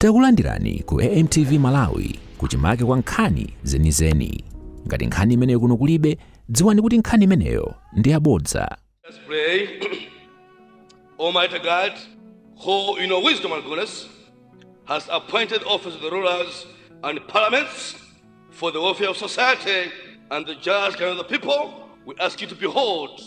Takulandirani ku AMTV Malawi kuchimake kwa nkhani zenizeni. Ngati nkhani imeneyo kuno kulibe, dziwani kuti nkhani imeneyo ndi yabodza. Let's pray. Almighty God, who in your wisdom and goodness has appointed officers of the rulers and parliaments for the welfare of society and the just kind of the people, we ask you to behold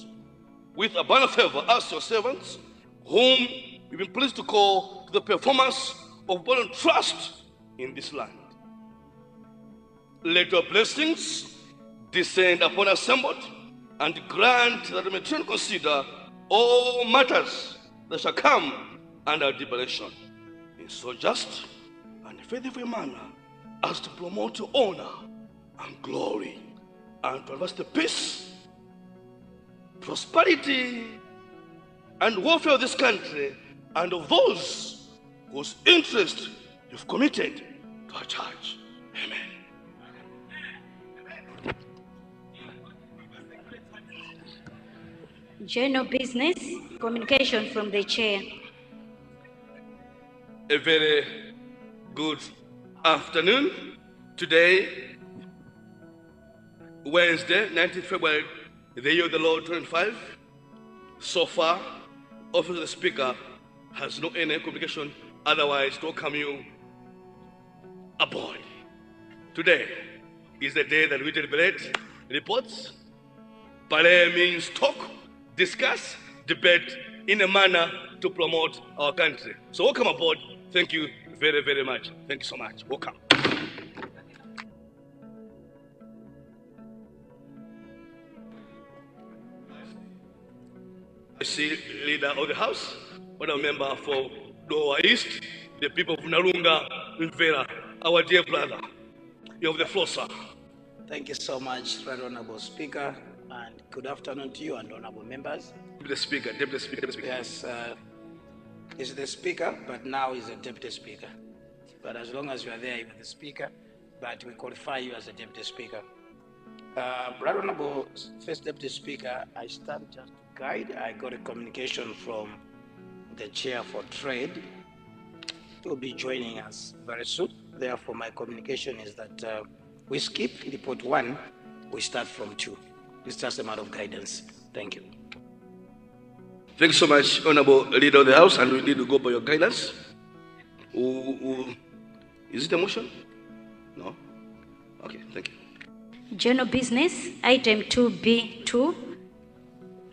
with abundant favor us, your servants, whom you've been pleased to call to the performance of abundant trust in this land. Let your blessings descend upon us somewhat, and grant that we may truly consider all matters that shall come under our deliberation in so just and faithful manner as to promote your honor and glory, and to advance the peace, prosperity, and welfare of this country and of those whose interest you've committed to our church. Amen. General business, communication from the chair. A very good afternoon. Today, Wednesday, 19th February, the year of the Lord 25. So far, Office of the Speaker has no any communication otherwise to welcome you aboard. Today is the day that we deliberate reports. Parley means talk, discuss, debate in a manner to promote our country. So welcome aboard. Thank you very, very much. Thank you so much. Welcome. I see leader of the house, one member for Doha East, the people of Narunga, Mvera, our dear brother. You have the floor, sir. Thank you so much, Right Honorable Speaker, and good afternoon to you and honorable members. Deputy Speaker. Yes, he's the Speaker, but now he's a Deputy Speaker. But as long as you are there, you're the Speaker, but we qualify you as a Deputy Speaker. Right Honorable First Deputy Speaker, I stand just to guide. I got a communication from the Chair for Trade. He will be joining us very soon. Therefore, my communication is that we skip report 1, we start from 2. It's just a matter of guidance. Thank you. Thank you so much, Honorable Leader of the House, and we need to go by your guidance. Is it a motion? No? Okay, thank you. General business, item 2B2,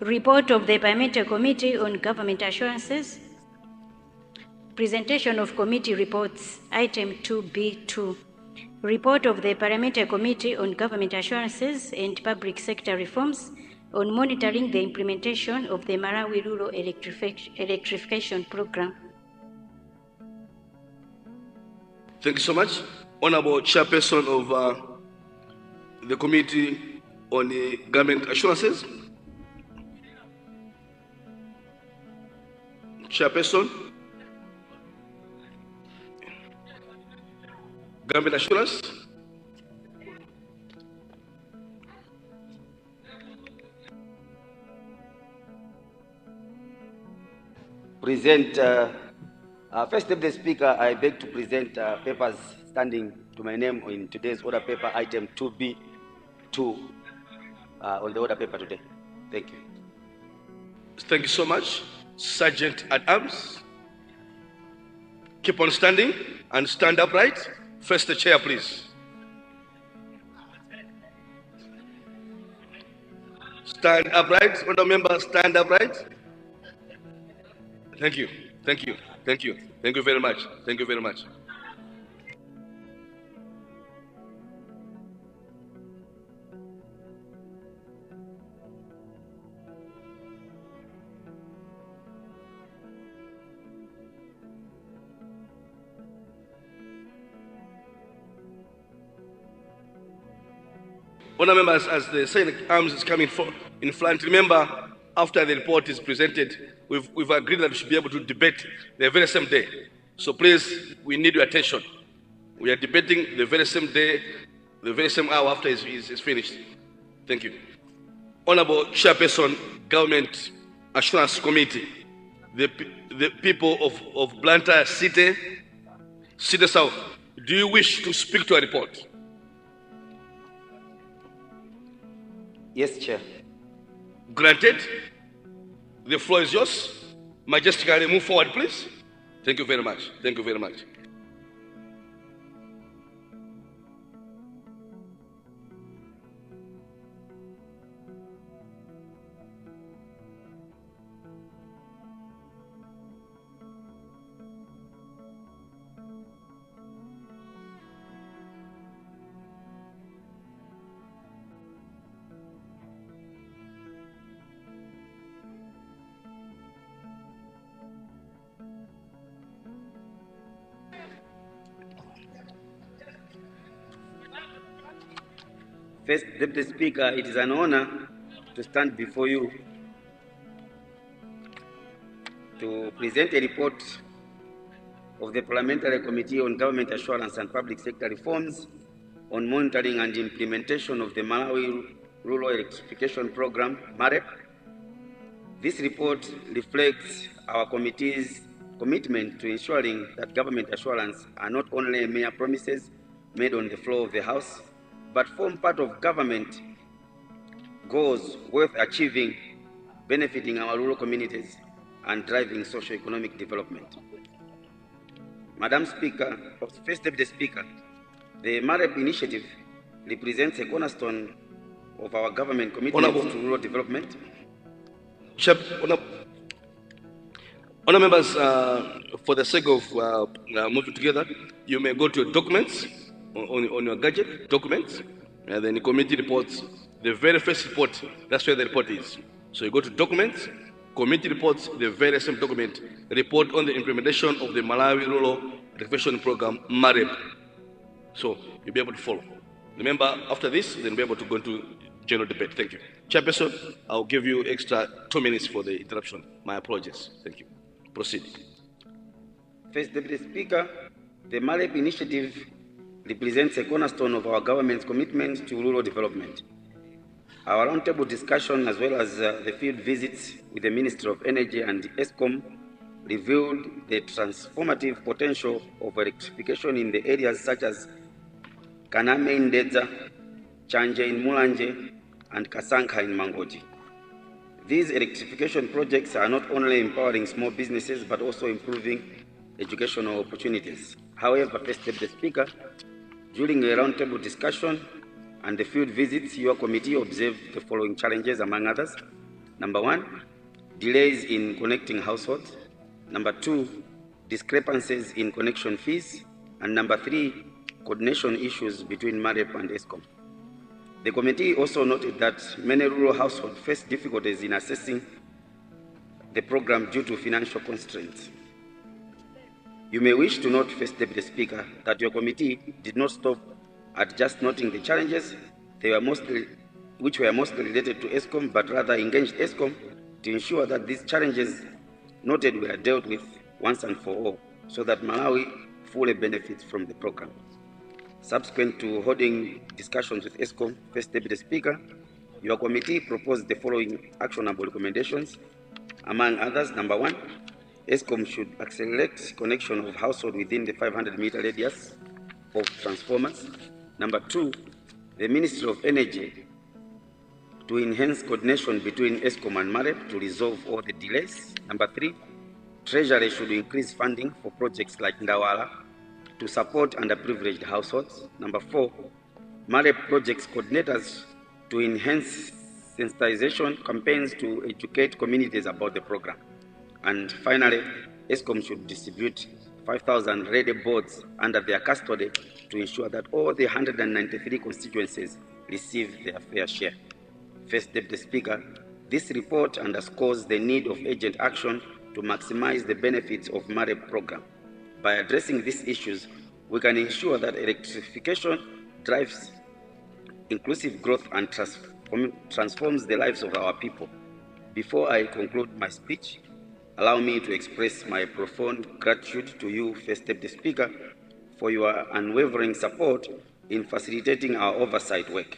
report of the Parliamentary Committee on Government Assurances. Presentation of committee reports, item 2B2. Report of the Parliamentary Committee on Government Assurances and Public Sector Reforms on monitoring the implementation of the Malawi Rural Electrification Program. Thank you so much. Honorable Chairperson of the Committee on the Government Assurances. Chairperson. Government Assurance. Present, First Deputy Speaker, I beg to present papers standing to my name in today's order paper, item 2B2, on the order paper today. Thank you. Thank you so much. Sergeant at Arms. Keep on standing and stand upright. First the chair, please. Stand upright. Honourable members, stand upright. Thank you. Thank you. Thank you. Thank you very much. Thank you very much. Honourable members, as the Sergeant at Arms is coming in front, remember, after the report is presented, we've agreed that we should be able to debate the very same day. So please, we need your attention. We are debating the very same day, the very same hour after it's finished. Thank you. Honorable Chairperson, Government Assurance Committee, the people of Blantyre City, City South, do you wish to speak to a report? Yes, Chair. Granted. The floor is yours. Majestically move forward, please. Thank you very much. Thank you very much. First Deputy Speaker, it is an honor to stand before you to present a report of the Parliamentary Committee on Government Assurance and Public Sector Reforms on monitoring and implementation of the Malawi Rural Electrification Program, MAREP. This report reflects our committee's commitment to ensuring that government assurance are not only mere promises made on the floor of the House, but form part of government goals worth achieving, benefiting our rural communities and driving socio-economic development. Madam Speaker, First Deputy Speaker, the MAREP initiative represents a cornerstone of our government commitment to rural development. Honourable members, for the sake of moving together, you may go to your documents on your gadget, documents, and then the committee reports, the very first report, that's where the report is. So you go to documents, committee reports, the very same document, report on the implementation of the Malawi Rural Electrification Program, MAREP. So you'll be able to follow. Remember, after this, then we'll be able to go into general debate. Thank you. Chairperson, I'll give you extra 2 minutes for the interruption. My apologies. Thank you. Proceed. First Deputy Speaker, the MAREP initiative represents a cornerstone of our government's commitment to rural development. Our roundtable discussion, as well as the field visits with the Ministry of Energy and ESCOM, revealed the transformative potential of electrification in the areas such as Kaname in Dedza, Chanje in Mulanje, and Kasanka in Mangoji. These electrification projects are not only empowering small businesses, but also improving educational opportunities. However, First Deputy Speaker, during a roundtable discussion and the field visits, your committee observed the following challenges, among others. Number 1, delays in connecting households. Number 2, discrepancies in connection fees. And number 3, coordination issues between MAREP and ESCOM. The committee also noted that many rural households face difficulties in accessing the program due to financial constraints. You may wish to note, First Deputy Speaker, that your committee did not stop at just noting the challenges which were mostly related to ESCOM, but rather engaged ESCOM to ensure that these challenges noted were dealt with once and for all, so that Malawi fully benefits from the program. Subsequent to holding discussions with ESCOM, First Deputy Speaker, your committee proposed the following actionable recommendations. Among others, number 1, ESCOM should accelerate connection of households within the 500-meter radius of transformers. Number 2, the Ministry of Energy to enhance coordination between ESCOM and MAREP to resolve all the delays. Number 3, Treasury should increase funding for projects like Ndawala to support underprivileged households. Number 4, MAREP projects coordinators to enhance sensitization campaigns to educate communities about the program. And finally, ESCOM should distribute 5,000 ready boards under their custody to ensure that all the 193 constituencies receive their fair share. First Deputy Speaker, this report underscores the need of urgent action to maximize the benefits of MAREP program. By addressing these issues, we can ensure that electrification drives inclusive growth and transforms the lives of our people. Before I conclude my speech, allow me to express my profound gratitude to you, First Deputy Speaker, for your unwavering support in facilitating our oversight work.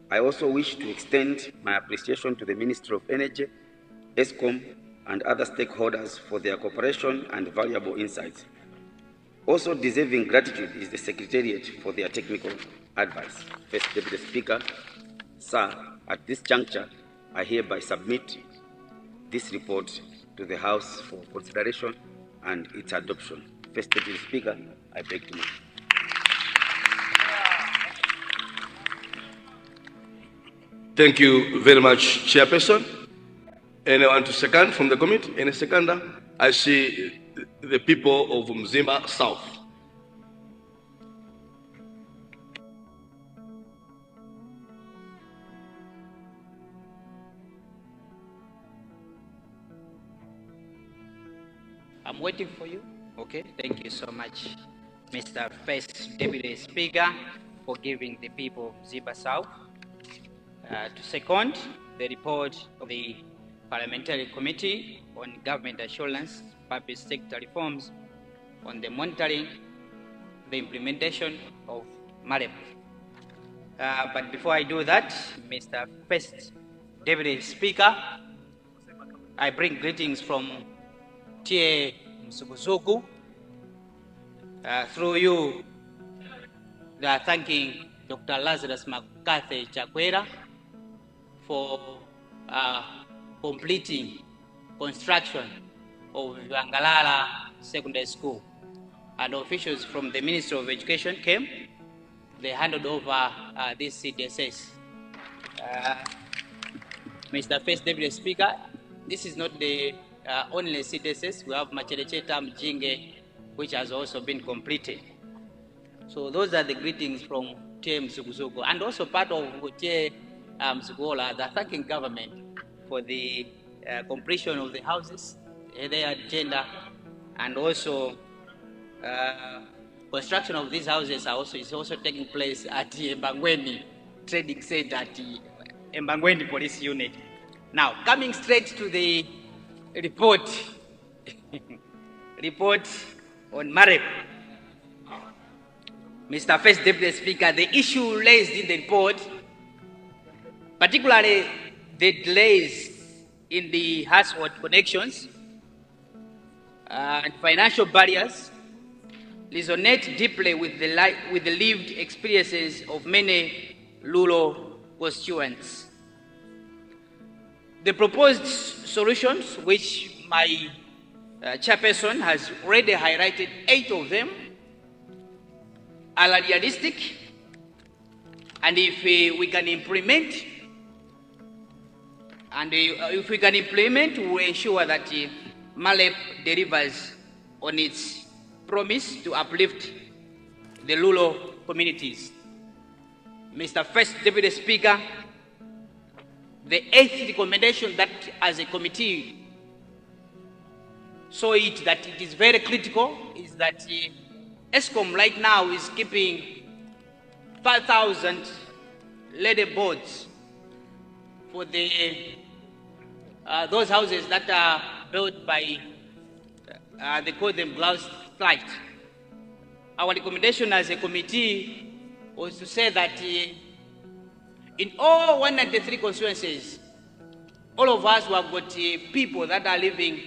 I also wish to extend my appreciation to the Ministry of Energy, ESCOM, and other stakeholders for their cooperation and valuable insights. Also deserving gratitude is the Secretariat for their technical advice. First Deputy Speaker, sir, at this juncture, I hereby submit this report to the House for consideration and its adoption. First Deputy Speaker, I beg to move. Thank you very much, Chairperson. Anyone to second from the committee? Any seconder? I see the people of Mzimba South. I'm waiting for you. Okay, thank you so much, Mr. First Deputy Speaker, for giving the people of Mzimba South. To second the report of the Parliamentary Committee on Government Assurance, Public Sector Reforms, on the monitoring, the implementation of MALAWI. But before I do that, Mr. First Deputy Speaker, I bring greetings from Tie Msukuzuku. Through you, they are thanking Dr. Lazarus McCarthy Chakwera for completing construction of Vangalala Secondary School. And officials from the Ministry of Education came. They handed over this CDSS. Mr. First Deputy Speaker, this is not the only CDSS. We have Machelecheta Mjinge, which has also been completed. So those are the greetings from TM Msukuzuku, and also part of TM Msukuola. They're thanking government for the completion of the houses, their agenda, and also construction of these houses is also taking place at the Mbangweni Trading Center at the Mbangweni Police Unit. Now, coming straight to the report, report on MALAWI. Mr. First Deputy Speaker, the issue raised in the report, particularly the delays in the household connections and financial barriers, resonate deeply with the lived experiences of many rural constituents. The proposed solutions, which my chairperson has already highlighted 8 of them, are realistic, and if we can implement, we will ensure that MALAWI delivers on its promise to uplift the rural communities. Mr. First Deputy Speaker, the 8th recommendation that as a committee saw it that it is very critical is that ESCOM right now is keeping 5,000 ladder boards for the those houses that are built by they call them glass site. Our recommendation as a committee was to say that in all 193 constituencies, all of us who have got people that are living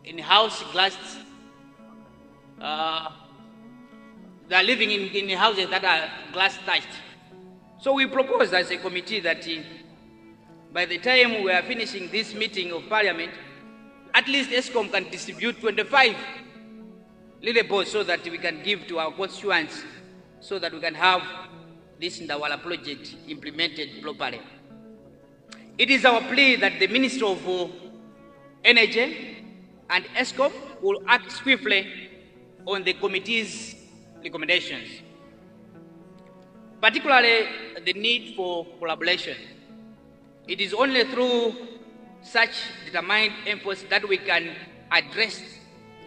in house glass, they are living in houses that are glass touched. So we propose as a committee that by the time we are finishing this meeting of Parliament, at least ESCOM can distribute 25 little boards so that we can give to our constituents, so that we can have this Ndawala project implemented properly. It is our plea that the Ministry of Energy and ESCOM will act swiftly on the committee's recommendations, particularly the need for collaboration. It is only through such determined efforts that we can address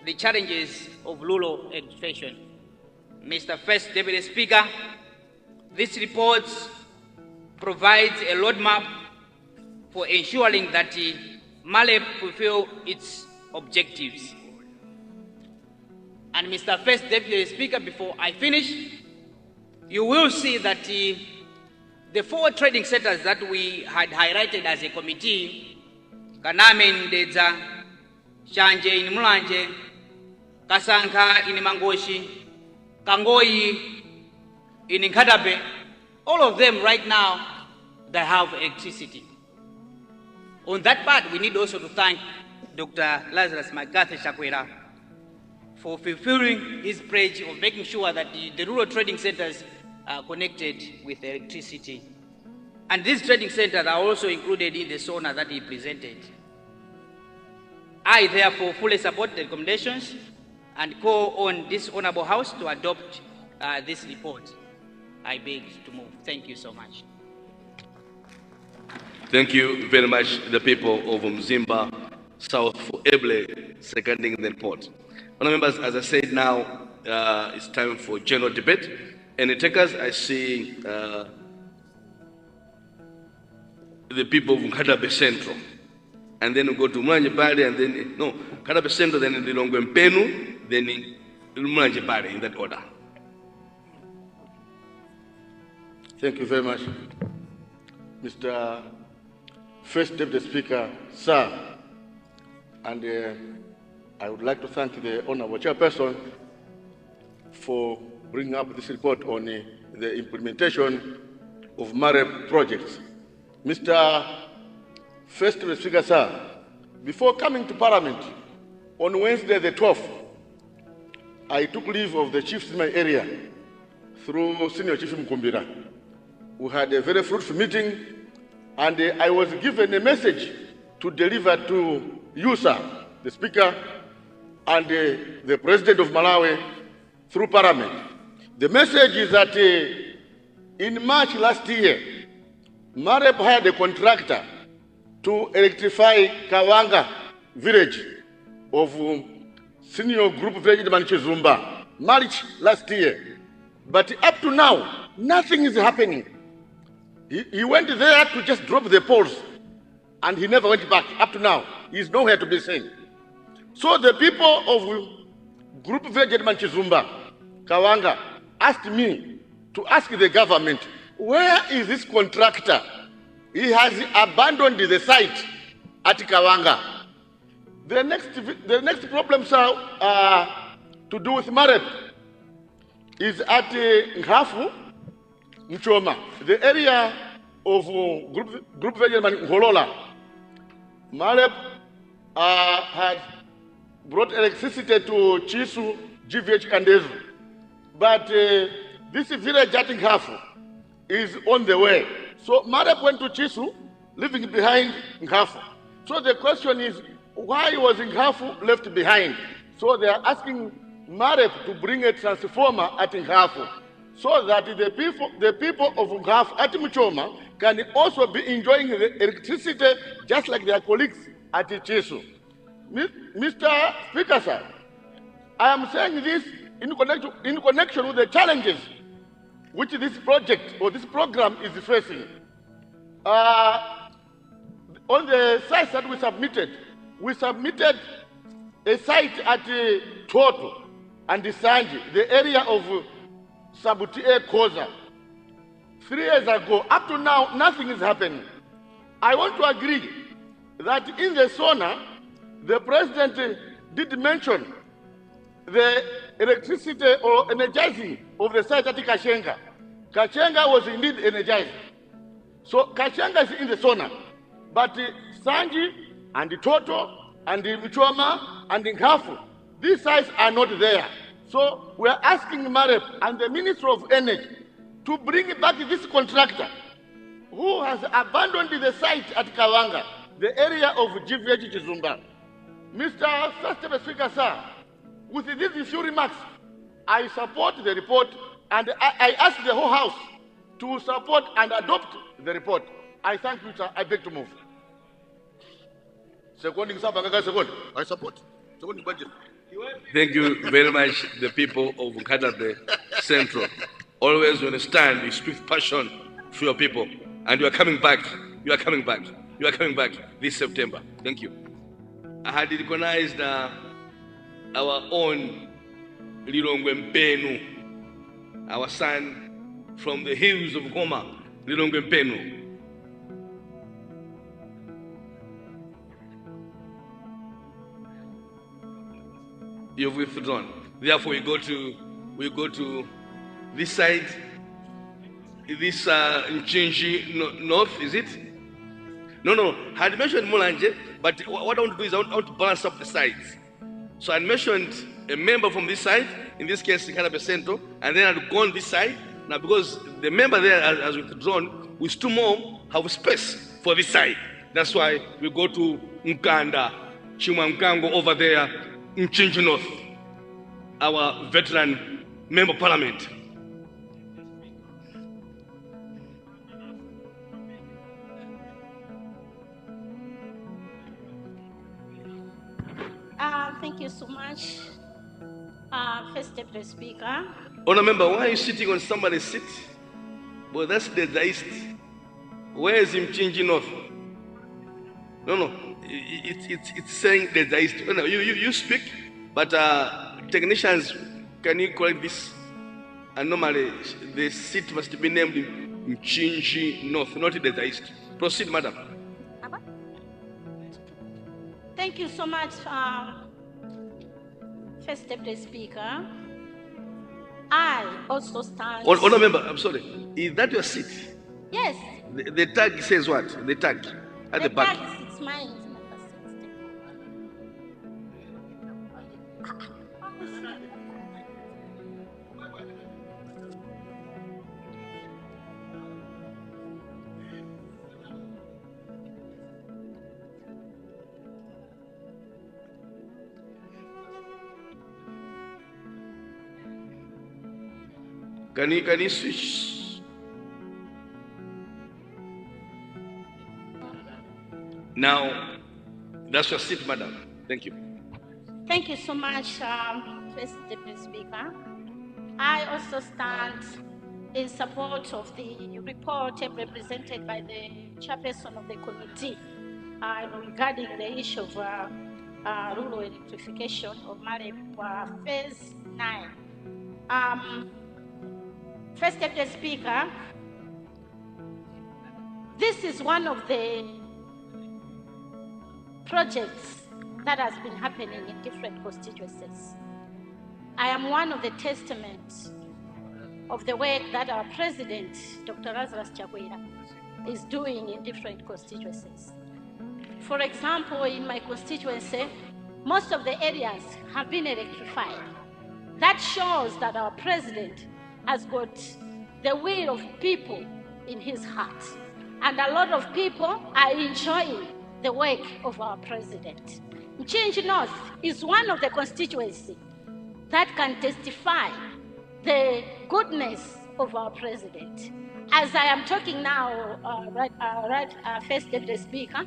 the challenges of rural education. Mr. First Deputy Speaker, this report provides a roadmap for ensuring that MALAWI fulfill its objectives. And Mr. First Deputy Speaker, before I finish, you will see that the 4 trading centers that we had highlighted as a committee, Kaname in Dedza, Shanje in Mulanje, Kasanka in Mangoshi, Kangoyi in Nkadabe, all of them right now, they have electricity. On that part, we need also to thank Dr. Lazarus McGarthy Chakwera for fulfilling his pledge of making sure that the rural trading centers are connected with electricity. And these trading centers are also included in the SONA that he presented. I therefore fully support the recommendations and call on this honorable house to adopt this report. I beg to move. Thank you so much. Thank you very much, the people of Mzimba South, for ably seconding the report. Honourable members, as I said now, it's time for general debate. Any takers? I see the people of Nkadabe Central. And then we go to Mlanjebale, and then, no, Nkadabe Central, then Lilongwe Mpenu, then Mlanjebale, in that order. Thank you very much, Mr. First Deputy Speaker, sir. And I would like to thank the Honourable Chairperson for bringing up this report on the implementation of MAREP projects. Mr. First Deputy Speaker, sir, before coming to Parliament on Wednesday the 12th, I took leave of the chiefs in my area through Senior Chief Mkumbira. We had a very fruitful meeting, and I was given a message to deliver to you, sir, the Speaker, and the President of Malawi through Parliament. The message is that in March last year, MAREP hired a contractor to electrify Kawanga village of Senior Group Village Manchizumba, March last year. But up to now, nothing is happening. He went there to just drop the poles, and he never went back. Up to now, he is nowhere to be seen. So the people of Group Village Manchizumba, Kawanga, asked me to ask the government, where is this contractor? He has abandoned the site at Kawanga. The next problem, sir, to do with MAREP is at Nkhafu, Mchoma, the area of Group Village Ngolola. MAREP had brought electricity to Chisu, GVH Kandezu. But this village at Nkhafu is on the way. So MAREP went to Chisu, leaving behind Nkhafu. So the question is, why was Nkhafu left behind? So they are asking MAREP to bring a transformer at Nkhafu, so that the people of Nkhafu at Mchoma can also be enjoying the electricity just like their colleagues at Chisu. Mr. Speaker, sir, I am saying this in connection with the challenges which this project or this program is facing. On the sites that we submitted a site at Toto and Sanji, the area of Sabutie Koza. 3 years ago, up to now, nothing is happening. I want to agree that in the SONA, the President did mention the electricity or energizing of the site at Kashenga. Kashenga was indeed energized. So Kashenga is in the SONA, but Sanji and Toto and Mchoma and Nkhafu, these sites are not there. So we are asking MAREP and the Minister of Energy to bring back this contractor who has abandoned the site at Kawanga, the area of GVH Chizumba. Mr. First Speaker, sir, with these few remarks, I support the report, and I ask the whole House to support and adopt the report. I thank you, sir. I beg to move. I support. Thank you very much, the people of Nkadabe Central. Always when you stand, you speak with passion for your people, and you are coming back. You are coming back. You are coming back this September. Thank you. I had recognized our own Lilongwe Mpenu, our son from the hills of Goma, Lilongwe Mpenu. You've withdrawn. Therefore, we go to this side. This Nchinji North, is it? No. I had mentioned Mulanje, but what I want to do is I want to balance up the sides. So I mentioned a member from this side, in this case, Nkadabe Central, and then I'd gone this side. Now, because the member there has withdrawn, we still more have space for this side. That's why we go to Nkanda, Chimamkango over there, Nchinji North, our veteran member of parliament. Thank you so much, First Deputy Speaker. Honour Member, why are you sitting on somebody's seat? Well, that's the East. Where is Mchinji North? No, it's saying the East. No, you speak, but technicians, can you correct this? And normally, the seat must be named Mchinji North, not the East. Proceed, madam. Thank you so much, First Deputy Speaker. I also stand... Honour Member, I'm sorry. Is that your seat? Yes. The tag says what? The tag at the back. The tag is mine. Can you switch? Now, that's your seat, madam. Thank you. Thank you so much, First Deputy Speaker. I also stand in support of the report represented by the chairperson of the committee regarding the issue of rural electrification of MALAWI Phase 9. First Deputy Speaker, this is one of the projects that has been happening in different constituencies. I am one of the testaments of the work that our President, Dr. Lazarus Chakwera, is doing in different constituencies. For example, in my constituency, most of the areas have been electrified. That shows that our President has got the will of people in his heart. And a lot of people are enjoying the work of our President. Mchinji North is one of the constituencies that can testify the goodness of our President. As I am talking now, First Deputy Speaker,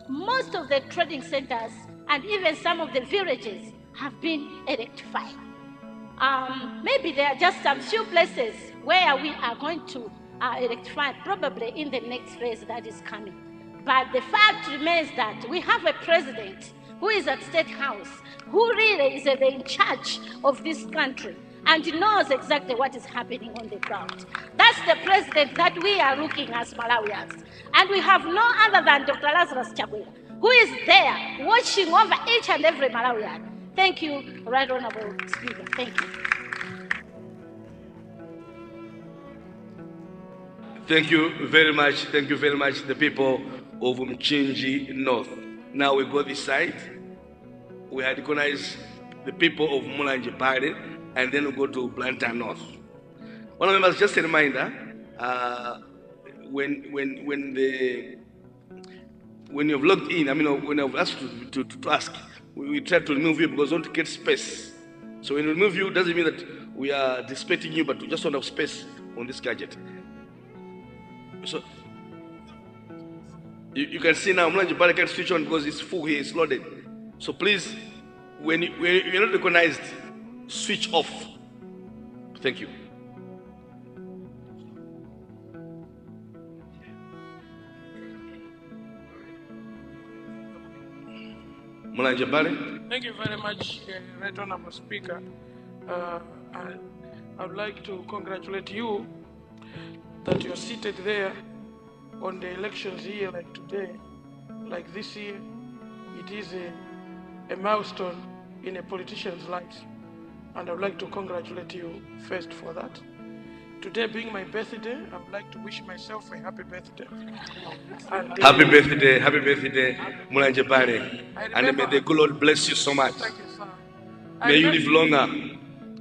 most of the trading centers and even some of the villages have been electrified. Maybe there are just some few places where we are going to electrify, probably in the next phase that is coming. But the fact remains that we have a president who is at State House, who really is in charge of this country and knows exactly what is happening on the ground. That's the president that we are looking as Malawians. And we have no other than Dr. Lazarus Chakwera, who is there watching over each and every Malawian. Thank you, Right Honorable Speaker. Thank you. Thank you very much. Thank you very much, the people of Mchinji North. Now we go this side. We recognize the people of Mulanje Party, and then we go to Blantyre North. One of them was just a reminder, when you've logged in, when I've asked to ask, we try to remove you because we want to get space. So when we remove you, doesn't mean that we are disrespecting you, but we just want to have space on this gadget. So you can see now, Mulanje Party can't switch on because it's full here, it's loaded. So please, when you're not recognized, switch off. Thank you. Mulanje Party. Thank you very much, Right Honorable Speaker. I would like to congratulate you that you're seated there on the elections here like today, like this year. It is a milestone in a politician's life. And I would like to congratulate you first for that. Today being my birthday, I would like to wish myself a happy birthday. And, Happy birthday, Mulanje Pale. And may the good Lord bless you so much. Thank you, sir. May you live longer.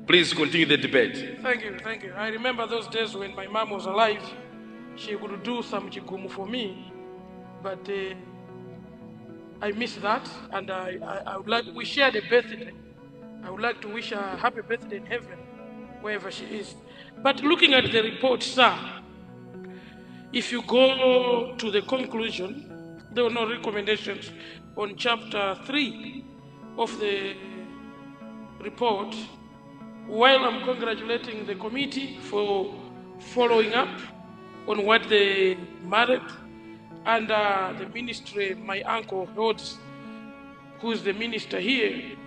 Please continue the debate. Thank you, thank you. I remember those days when my mom was alive. She could do some chigumu for me, but I miss that, and I would like, we shared a birthday. I would like to wish her a happy birthday in heaven, wherever she is. But looking at the report, sir, if you go to the conclusion, there were no recommendations on chapter 3 of the report. While I'm congratulating the committee for following up on what the MALAWI and the ministry my uncle holds, who is the minister here,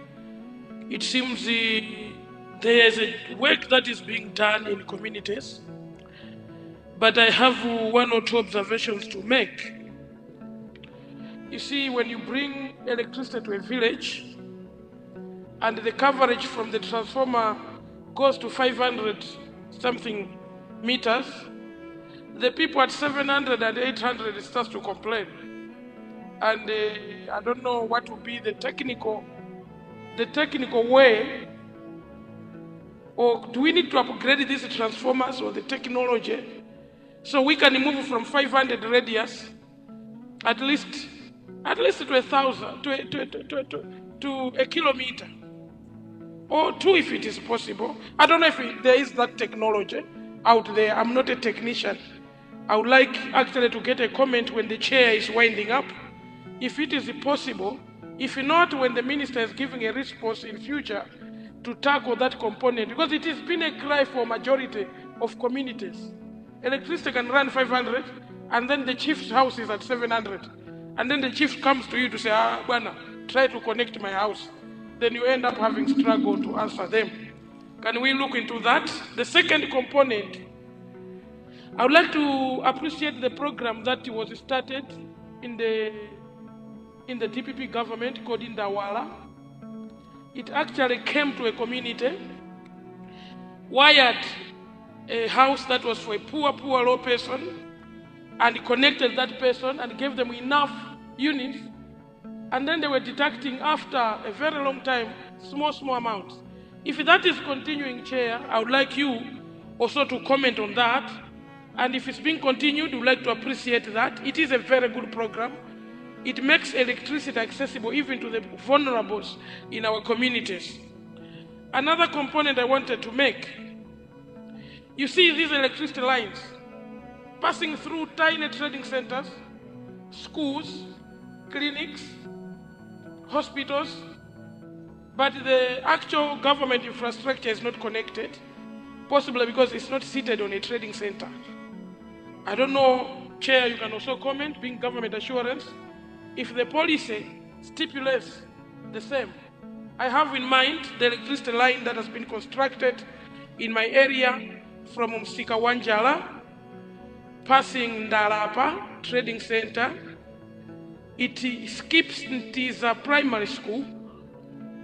it seems there is a work that is being done in communities. But I have one or two observations to make. You see, when you bring electricity to a village and the coverage from the transformer goes to 500 something meters, the people at 700 and 800 starts to complain. And I don't know what will be the technical way, or do we need to upgrade these transformers or the technology so we can move from 500 radius at least to 1,000, to a kilometer, or 2 if it is possible. I don't know if there is that technology out there. I'm not a technician. I would like actually to get a comment when the chair is winding up, if it is possible. If not, when the minister is giving a response in future to tackle that component, because it has been a cry for majority of communities. Electricity can run 500, and then the chief's house is at 700. And then the chief comes to you to say, Bwana, try to connect my house. Then you end up having struggle to answer them. Can we look into that? The second component, I would like to appreciate the program that was started in the DPP government called Indawala. It actually came to a community, wired a house that was for a poor low person, and connected that person and gave them enough units. And then they were deducting after a very long time, small amounts. If that is continuing, Chair, I would like you also to comment on that. And if it's being continued, we would like to appreciate that. It is a very good program. It makes electricity accessible even to the vulnerables in our communities. Another component I wanted to make, you see these electricity lines passing through tiny trading centers, schools, clinics, hospitals, but the actual government infrastructure is not connected, possibly because it's not seated on a trading center. I don't know, Chair, you can also comment, being government assurance, if the policy stipulates the same. I have in mind the electricity line that has been constructed in my area from Msikawanjala, passing Ndalapa Trading Center. It skips Ntiza Primary School.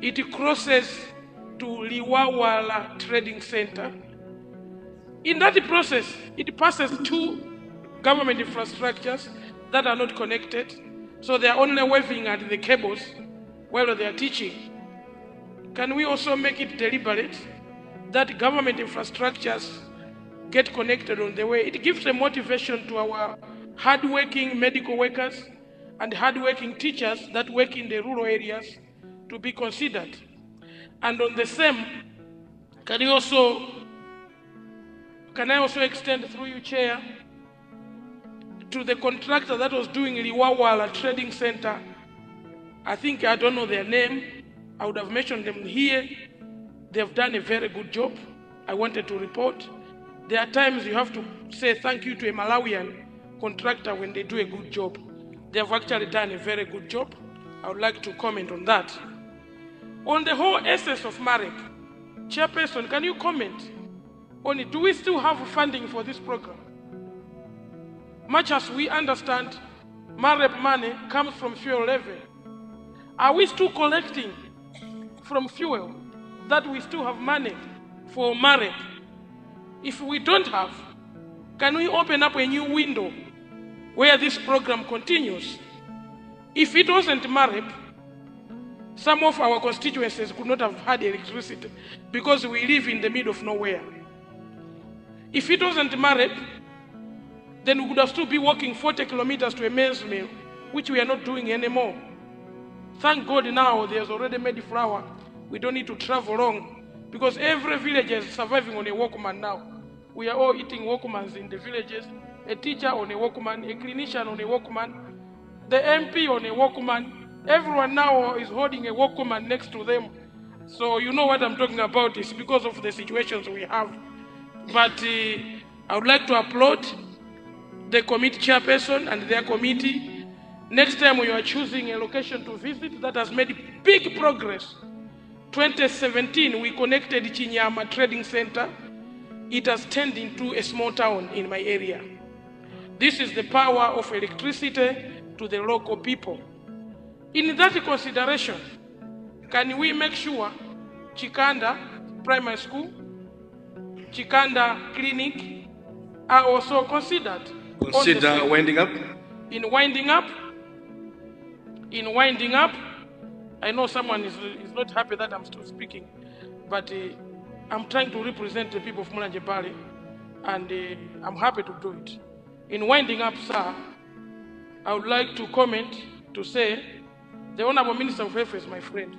It crosses to Liwawala Trading Center. In that process, it passes 2 government infrastructures that are not connected. So they are only waving at the cables while they are teaching. Can we also make it deliberate that government infrastructures get connected on the way? It gives a motivation to our hardworking medical workers and hardworking teachers that work in the rural areas to be considered. And on the same, can I also extend through you, Chair, to the contractor that was doing Liwawala Trading Center. I don't know their name. I would have mentioned them here. They have done a very good job. I wanted to report. There are times you have to say thank you to a Malawian contractor when they do a good job. They have actually done a very good job. I would like to comment on that. On the whole essence of MALAWI, Chairperson, can you comment on it? Do we still have funding for this program? Much as we understand, MALAWI money comes from fuel levy. Are we still collecting from fuel, that we still have money for MAREP. If we don't have, can we open up a new window where this program continues? If it wasn't MAREP, some of our constituencies could not have had electricity because we live in the middle of nowhere. If it wasn't MAREP, then we could have still be walking 40 kilometers to a maize mill, which we are not doing anymore. Thank God now there's already made flour. We don't need to travel long because every village is surviving on a Walkman now. We are all eating Walkmans in the villages. A teacher on a Walkman, a clinician on a Walkman, the MP on a Walkman. Everyone now is holding a Walkman next to them. So you know what I'm talking about. It's because of the situations we have. But I would like to applaud the committee chairperson and their committee. Next time we are choosing a location to visit, that has made big progress. 2017, we connected Chinyama Trading Center. It has turned into a small town in my area. This is the power of electricity to the local people. In that consideration, can we make sure Chikanda Primary School, Chikanda Clinic are also considered? Consider winding up? In winding up, I know someone is not happy that I'm still speaking, but I'm trying to represent the people of Mulanje Bale, and I'm happy to do it. In winding up, sir, I would like to comment to say the Honorable Minister of Health is my friend,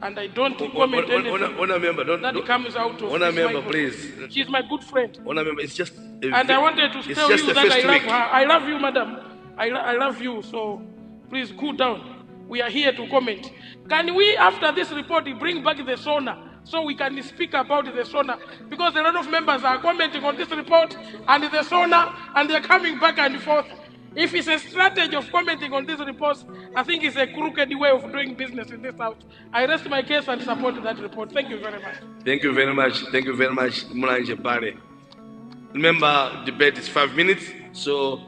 and I don't comment anything that comes out of Honorable member, please. She's my good friend. Honorable member, it's just. And I wanted to tell you that I love her. I love you, madam. I love you. So please cool down. We are here to comment. Can we, after this report, bring back the SONA so we can speak about the SONA? Because a lot of members are commenting on this report and the SONA, and they're coming back and forth. If it's a strategy of commenting on these reports, I think it's a crooked way of doing business in this house. I rest my case and support that report. Thank you very much. Thank you very much. Thank you very much, Mulanje Bale. Remember, debate is 5 minutes, so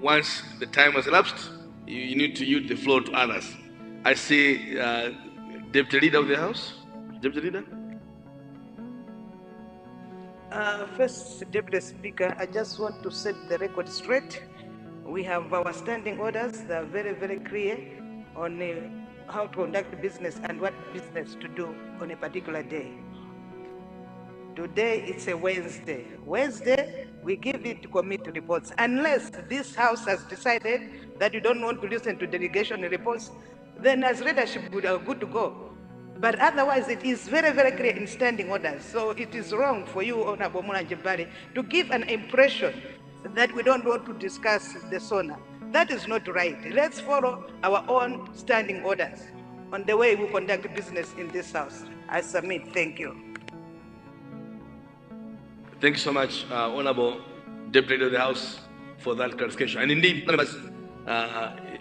once the time has elapsed, you need to yield the floor to others. I see Deputy Leader of the House. Deputy Leader? First, Deputy Speaker, I just want to set the record straight. We have our standing orders that are very, very clear on how to conduct business and what business to do on a particular day. Today, it's a Wednesday. Wednesday, we give it to committee reports. Unless this House has decided that you don't want to listen to delegation reports, then as leadership, we are good to go. But otherwise, it is very, very clear in standing orders. So it is wrong for you, Honorable Mulanje Bale, to give an impression that we don't want to discuss the SONA. That is not right. Let's follow our own standing orders on the way we conduct business in this House. I submit. Thank you. Thank you so much, Honorable Deputy Leader of the House, for that clarification. And indeed,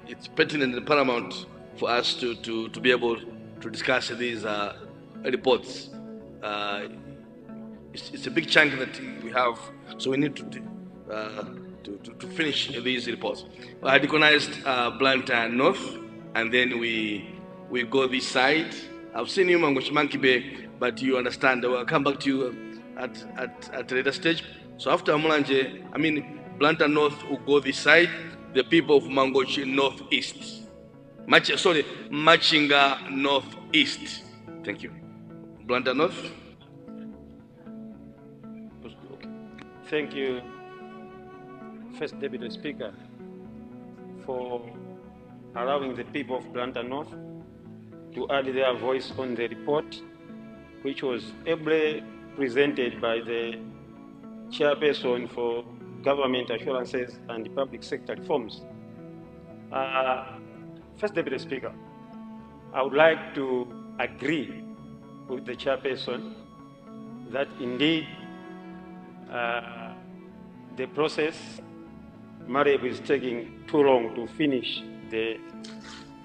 it's pertinent and paramount for us to be able to discuss these reports. It's a big chunk that we have, so we need to finish these reports. I recognized Blantyre North, and then we go this side. I've seen you, Mangochimankibe, but you understand. I'll come back to you at a later stage. So after Mulanje, Blantyre North will go this side. The people of Mangochi Northeast. Machinga Northeast. Thank you. Blantyre North. Thank you, First Deputy Speaker, for allowing the people of Blantyre North to add their voice on the report, which was ably presented by the chairperson for government assurances and public sector reforms. First Deputy Speaker, I would like to agree with the chairperson that indeed the process, MAREP is taking too long to finish the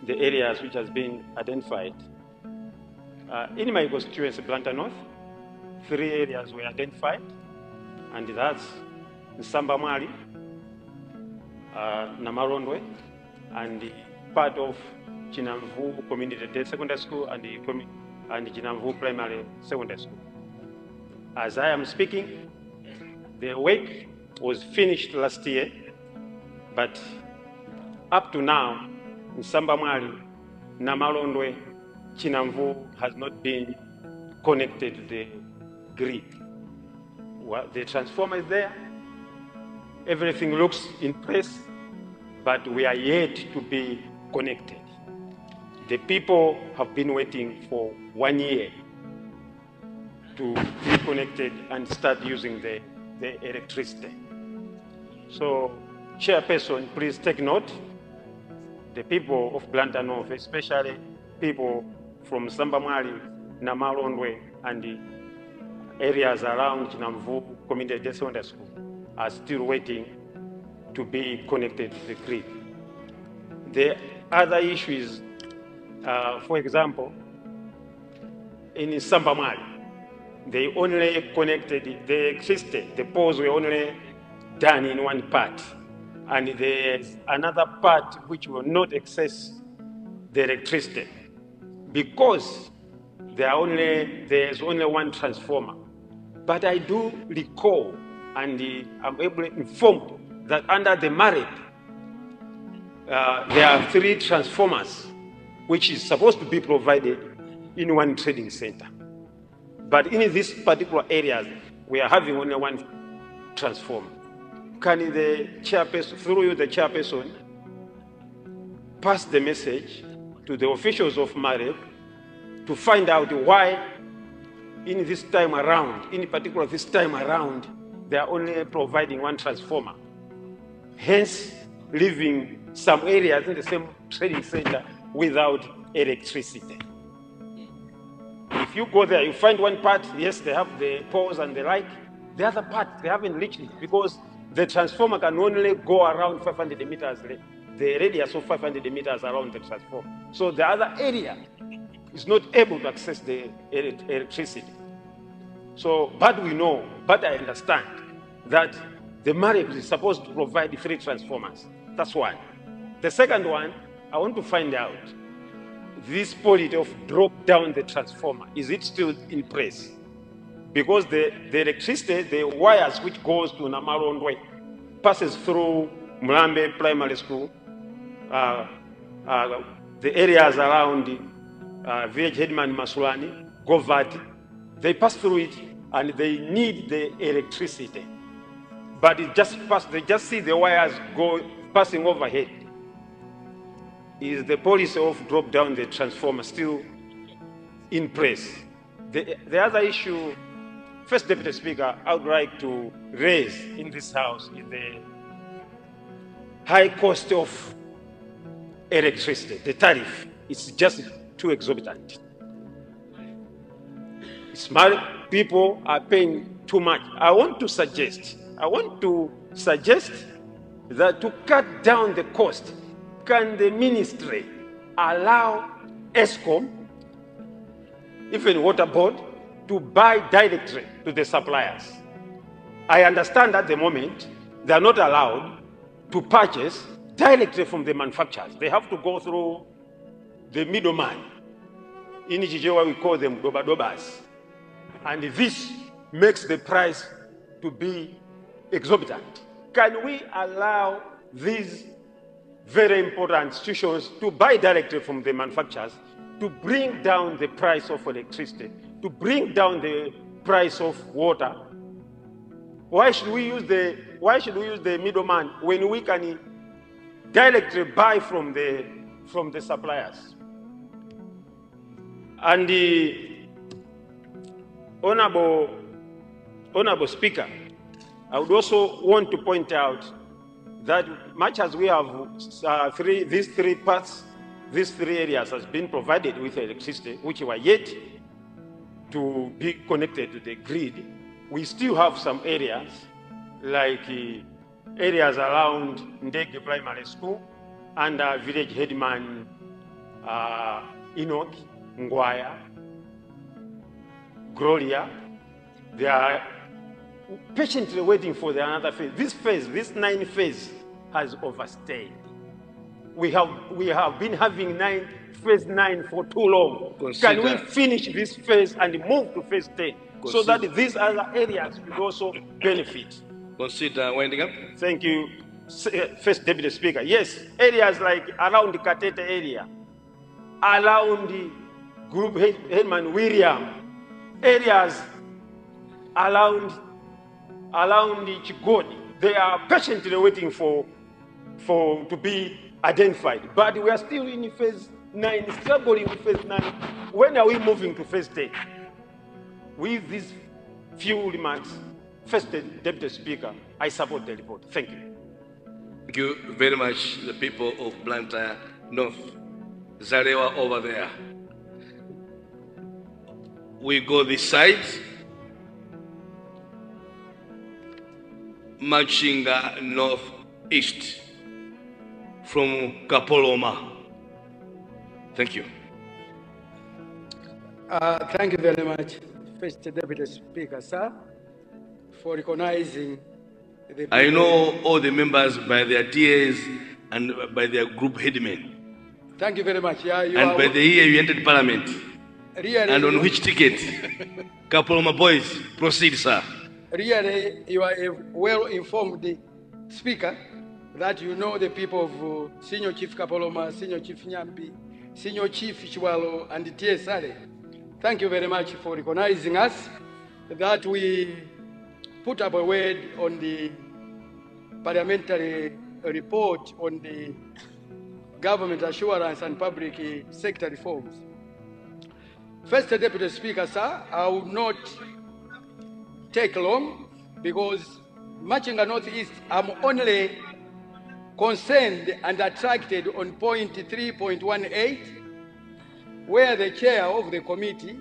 areas which has been identified. In my constituency, Blantyre North, 3 areas were identified, and that's Nsambamwali, Namarondwe, and part of Chinamvu Community Day Secondary School and Chinamvu Primary Secondary School. As I am speaking, the work was finished last year, but up to now, Nsambamwali, Namalondwe, Chinamvu has not been connected to the grid. Well, the transformer is there, everything looks in place, but we are yet to be connected. The people have been waiting for 1 year to be connected and start using the electricity. So, Chairperson, please take note. The people of Blantyre North, especially people from Sambamwali, Namalondwe, and the areas around Chinamvu Community Day Secondary School, are still waiting to be connected to the grid. The other issue is, for example, in Sambamwali, they only connected the electricity, the poles were only done in one part. And there's another part which will not access the electricity because there's only one transformer. But I do recall, and I'm able to inform that under the MAREP, there are 3 transformers which is supposed to be provided in one trading center. But in these particular areas, we are having only one transformer. Can the chairperson, through you, the chairperson, pass the message to the officials of MAREP to find out why in this time around, in particular this time around, they are only providing one transformer, hence leaving some areas in the same trading center without electricity. If you go there, you find one part, yes, they have the poles and the like. The other part, they haven't reached it because the transformer can only go around 500 meters, the radius of 500 meters around the transformer. So the other area is not able to access the electricity. So, but we know, but I understand that the MAREP is supposed to provide 3 transformers. That's one. The second one, I want to find out this policy of drop down the transformer, is it still in place? Because the electricity, the wires which goes to Namalondwe passes through Mulambe Primary School, the areas around Village Headman Masulani, Govati, they pass through it and they need the electricity. But it just they just see the wires passing overhead. Is the policy of drop down the transformer still in place? The other issue, First Deputy Speaker, I would like to raise in this House is the high cost of electricity. The tariff is just too exorbitant. Smart people are paying too much. I want to suggest that to cut down the cost, can the ministry allow ESCOM, even Water Board, to buy directly to the suppliers? I understand at the moment they are not allowed to purchase directly from the manufacturers. They have to go through the middleman. In Nigeria, we call them dobas. And this makes the price to be exorbitant. Can we allow these very important institutions to buy directly from the manufacturers to bring down the price of electricity, to bring down the price of water? Why should we use the middleman when we can directly buy from the suppliers? And the Honorable Speaker, I would also want to point out that much as we have these three areas has been provided with electricity, which were yet to be connected to the grid, we still have some areas, like areas around Ndege Primary School and Village Headman Enoch, Ngwaya, Gloria. They are patiently waiting for another phase. This 9th phase has overstayed. We have been having phase 9 for too long. Can we finish this phase and move to phase 10 so that these other areas will also benefit? Consider winding up. Thank you, First Deputy Speaker. Yes, areas like around the Katete area, around the Group Headman William, areas around the Chigodi, they are patiently waiting for to be identified. But we are still in phase 9, struggling with phase 9. When are we moving to phase 10? With these few remarks, First Deputy Speaker, I support the report. Thank you. Thank you very much, the people of Blantyre North. Zarewa over there. We go this side. Machinga Northeast from Kapoloma. Thank you. Thank you very much, First Deputy Speaker, sir, for recognizing the... I know all the members by their TAs and by their group headmen. Thank you very much. Yeah, and by the year you entered Parliament. Really, and on which ticket? Kapoloma boys, proceed, sir. Really, you are a well-informed speaker, that you know the people of Senior Chief Kapoloma, Senior Chief Nyambi, Senior Chief Chiwalo, and TSR. Thank you very much for recognizing us, that we put up a word on the parliamentary report on the government assurance and public sector reforms. First Deputy Speaker, sir, I will not take long, because Machinga Northeast, I'm only concerned and attracted on point 3.18, where the chair of the committee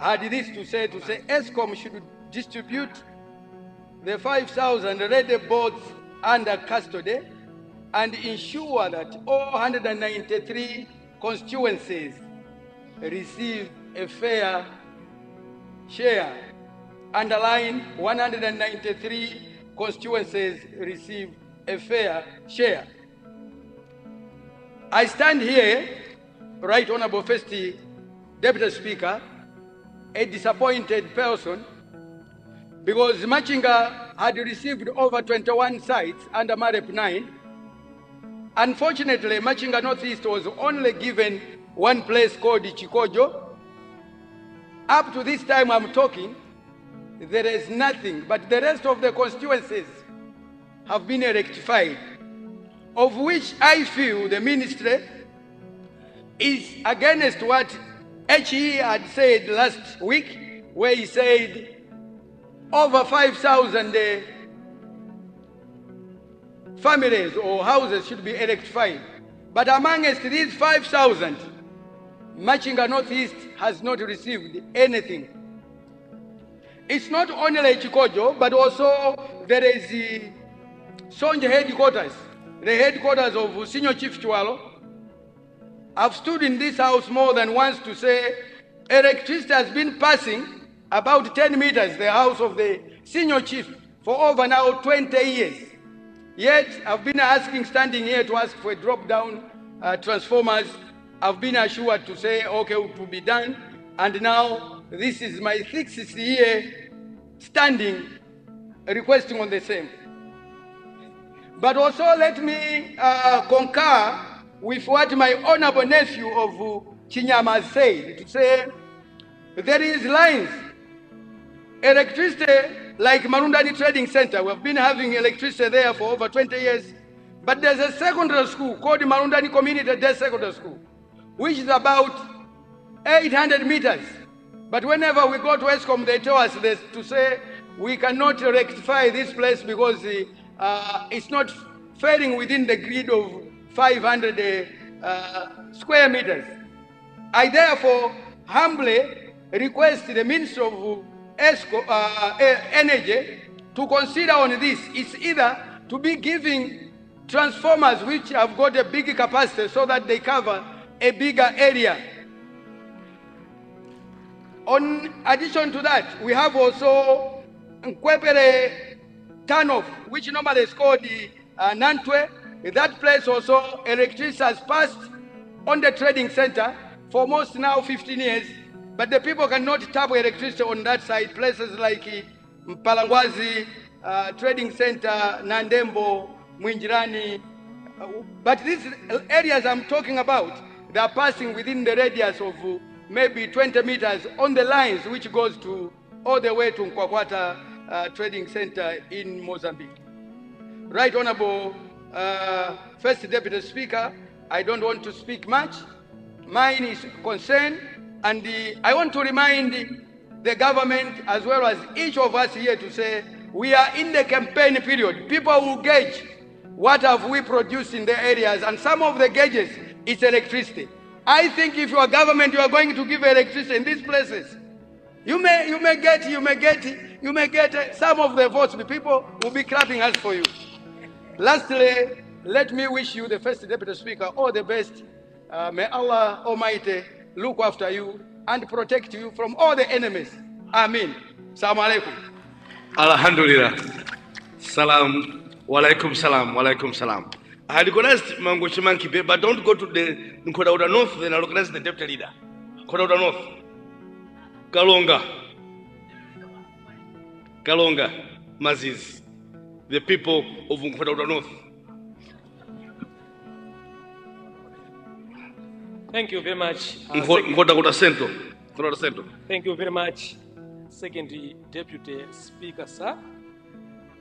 had this to say ESCOM should distribute the 5,000 red boards under custody and ensure that all 193 constituencies receive a fair share. Underline, 193 constituencies receive a fair share. I stand here, Right Honorable First Deputy Speaker, a disappointed person, because Machinga had received over 21 sites under MAREP 9. Unfortunately, Machinga Northeast was only given one place called Chikojo. Up to this time I'm talking, there is nothing, but the rest of the constituencies have been rectified, of which I feel the ministry is against what HE had said last week, where he said over 5,000 families or houses should be electrified. But amongst these 5,000, Machinga Northeast has not received anything. It's not only Chikojo, but also there is the Sonje headquarters, the headquarters of Senior Chief Chiwalo. I've stood in this house more than once to say electricity has been passing about 10 meters, the house of the Senior Chief, for over now 20 years. Yet, I've been asking, standing here to ask for a drop-down transformers. I've been assured to say, okay, it will be done. And now, this is my 6th year standing, requesting on the same. But also, let me concur with what my honorable nephew of Chinyama said, to say there is lines. Electricity, like Marundani Trading Center, we have been having electricity there for over 20 years. But there's a secondary school called Marundani Community Day Secondary School, which is about 800 meters. But whenever we go to ESCOM, they tell us this, to say we cannot rectify this place because it's not failing within the grid of 500 square meters. I therefore humbly request the Minister of Energy to consider on this. It's either to be giving transformers which have got a big capacity so that they cover a bigger area. On addition to that, we have also Nkwepere turnoff, which normally is called the Nantwe. That place also, electricity has passed, on the trading center for almost now 15 years, but the people cannot tap electricity on that side. Places like Mpalangwazi, Trading Center, Nandembo, Mwinjirani. But these areas I'm talking about, they are passing within the radius of maybe 20 meters on the lines which goes to all the way to Nkwakwata Trading Center in Mozambique. Right Honorable First Deputy Speaker, I don't want to speak much. Mine is concern, and I want to remind the government as well as each of us here to say we are in the campaign period. People will gauge what have we produced in the areas, and some of the gauges is electricity. I think if you are government, you are going to give electricity in these places. You may get some of the votes. The people will be clapping us for you. Lastly, let me wish you, the First Deputy Speaker, all the best. May Allah Almighty look after you and protect you from all the enemies. Amen. Assalamu alaikum. Alhamdulillah. Salam. Walaikum salam. Walaikum salam. I had recognized Mango Chimankibe, but don't go to the Nkodauda North, then I recognize the deputy leader. Nkodauda North. Kalonga. Kalonga. Maziz. The people of Nkodauda North. Thank you very much. Nkodauda Central. Thank you very much, Second Deputy Speaker, sir,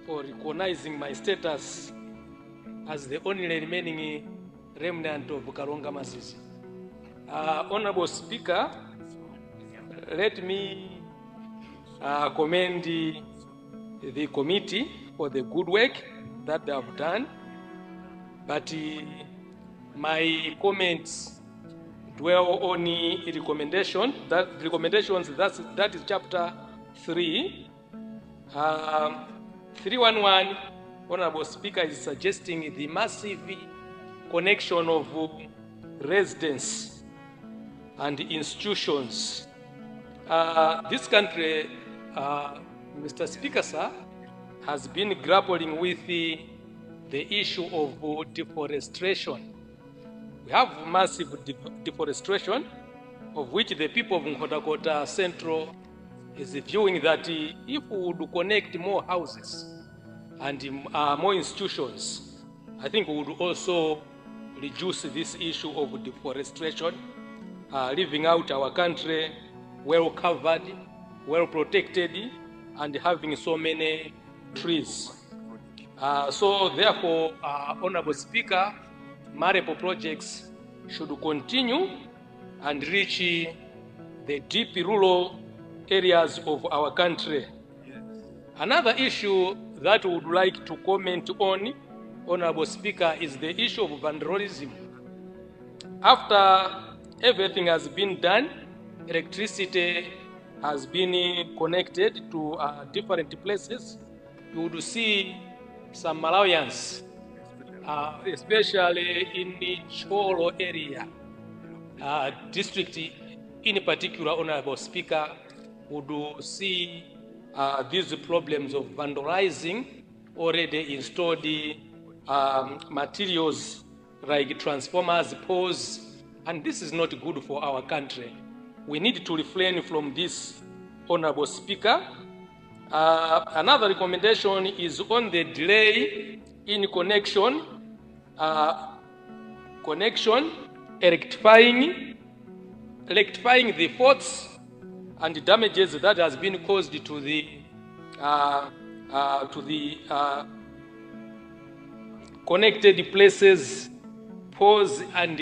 for recognizing my status as the only remaining remnant of Kalonga Mazizi. Honorable Speaker, let me commend the committee for the good work that they have done, but my comments dwell on the recommendations. That is chapter 3. 311, Honorable Speaker, is suggesting the massive connection of residents and institutions. This country, Mr. Speaker, sir, has been grappling with the issue of deforestation. We have massive deforestation, of which the people of Nkhotakota Central is viewing that if we would connect more houses and more institutions, I think we would also reduce this issue of deforestation, leaving out our country well covered, well protected, and having so many trees. So therefore, Honorable Speaker, multiple projects should continue and reach the deep rural areas of our country. Another issue that we would like to comment on, Honorable Speaker, is the issue of vandalism. After everything has been done, electricity has been connected to different places, you would see some Malawians, especially in the Cholo area, district in particular, Honorable Speaker, would see these problems of vandalizing already installed materials like transformers, poles, and this is not good for our country. We need to refrain from this, Honorable Speaker. Another recommendation is on the delay in rectifying the faults and damages that has been caused to the connected places, poles and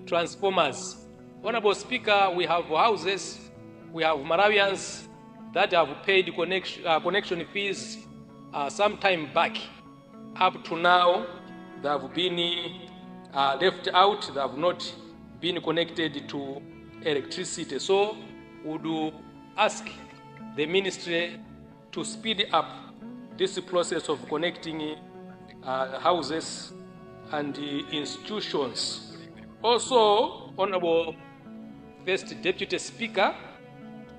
transformers. Honorable Speaker, we have houses, we have Malawians that have paid connection fees some time back. Up to now, they have been left out, they have not been connected to electricity. So would ask the ministry to speed up this process of connecting houses and institutions. Also, Honorable First Deputy Speaker,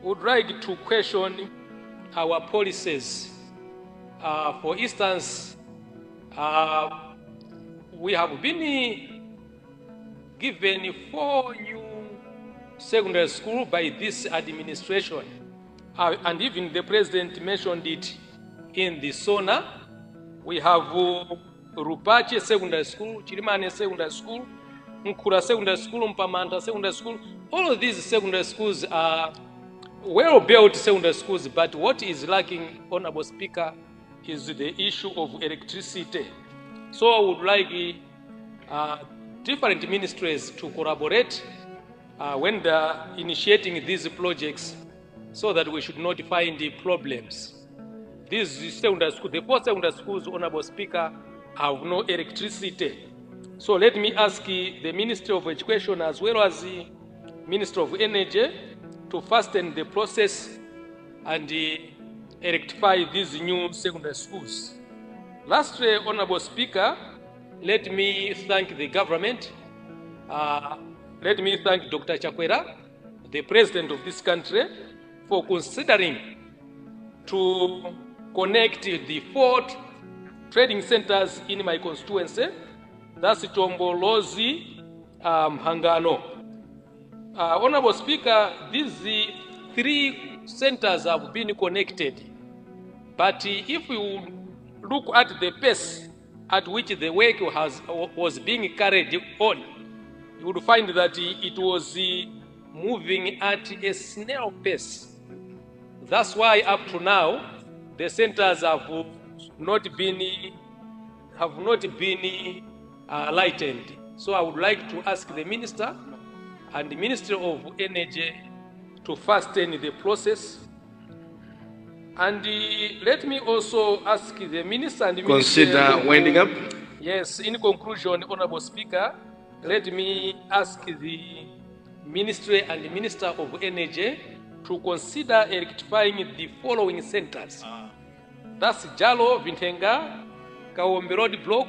would like to question our policies. For instance, we have been given 4 new secondary schools by this administration. And even the president mentioned it in the SONA. We have Rupache Secondary School, Chirimane Secondary School, Nkura Secondary School, Mpamanta Secondary School. All of these secondary schools are well-built secondary schools, but what is lacking, Honorable Speaker, is the issue of electricity. So I would like different ministries to collaborate when they're initiating these projects so that we should not find the problems. These secondary schools, the 4 secondary schools, Honorable Speaker, have no electricity. So let me ask the Ministry of Education as well as the Ministry of Energy to fasten the process and rectify these new secondary schools. Lastly, Honorable Speaker, let me thank the government. Let me thank Dr. Chakwera, the President of this country, for considering to connect the 4 trading centers in my constituency. That's Tombolozi, Hangano. Honorable Speaker, these 3 centers have been connected. But if you look at the pace at which the work was being carried on, you would find that it was moving at a snail pace. That's why up to now, the centers have not been lightened. So I would like to ask the Minister and the Ministry of Energy to fasten the process. And let me also ask the Minister and the Consider winding up. Yes, in conclusion, Honorable Speaker, let me ask the Ministry and the Minister of Energy to consider electrifying the following centers. That's Jalo, Vintenga, Kaombe Road Block,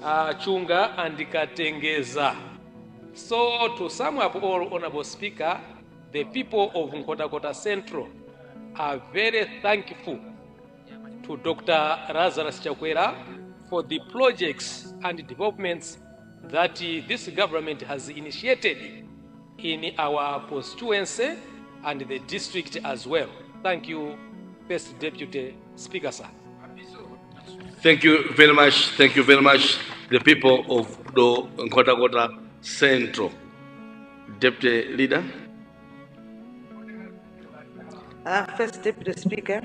Chunga, and Katengeza. So to sum up all, Honorable Speaker, the people of Nkhotakota Central are very thankful to Dr. Lazarus Chakwera for the projects and developments that this government has initiated in our constituency and the district as well. Thank you, First Deputy Speaker, sir. Thank you very much. Thank you very much, the people of the Nkhotakota Central. Deputy Leader. First Deputy Speaker,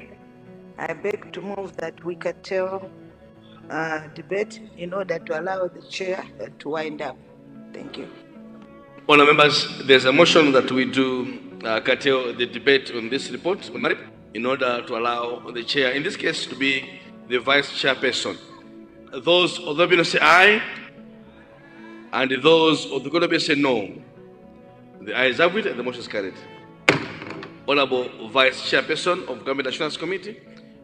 I beg to move that we curtail debate in order to allow the chair to wind up. Thank you. Honour members, there's a motion that we do curtail the debate on this report in order to allow the chair, in this case, to be the vice chairperson. Those of the opinion say aye, and those of the opinion say no. The ayes have it, and the motion is carried. Honorable Vice Chairperson of Government Assurance Committee,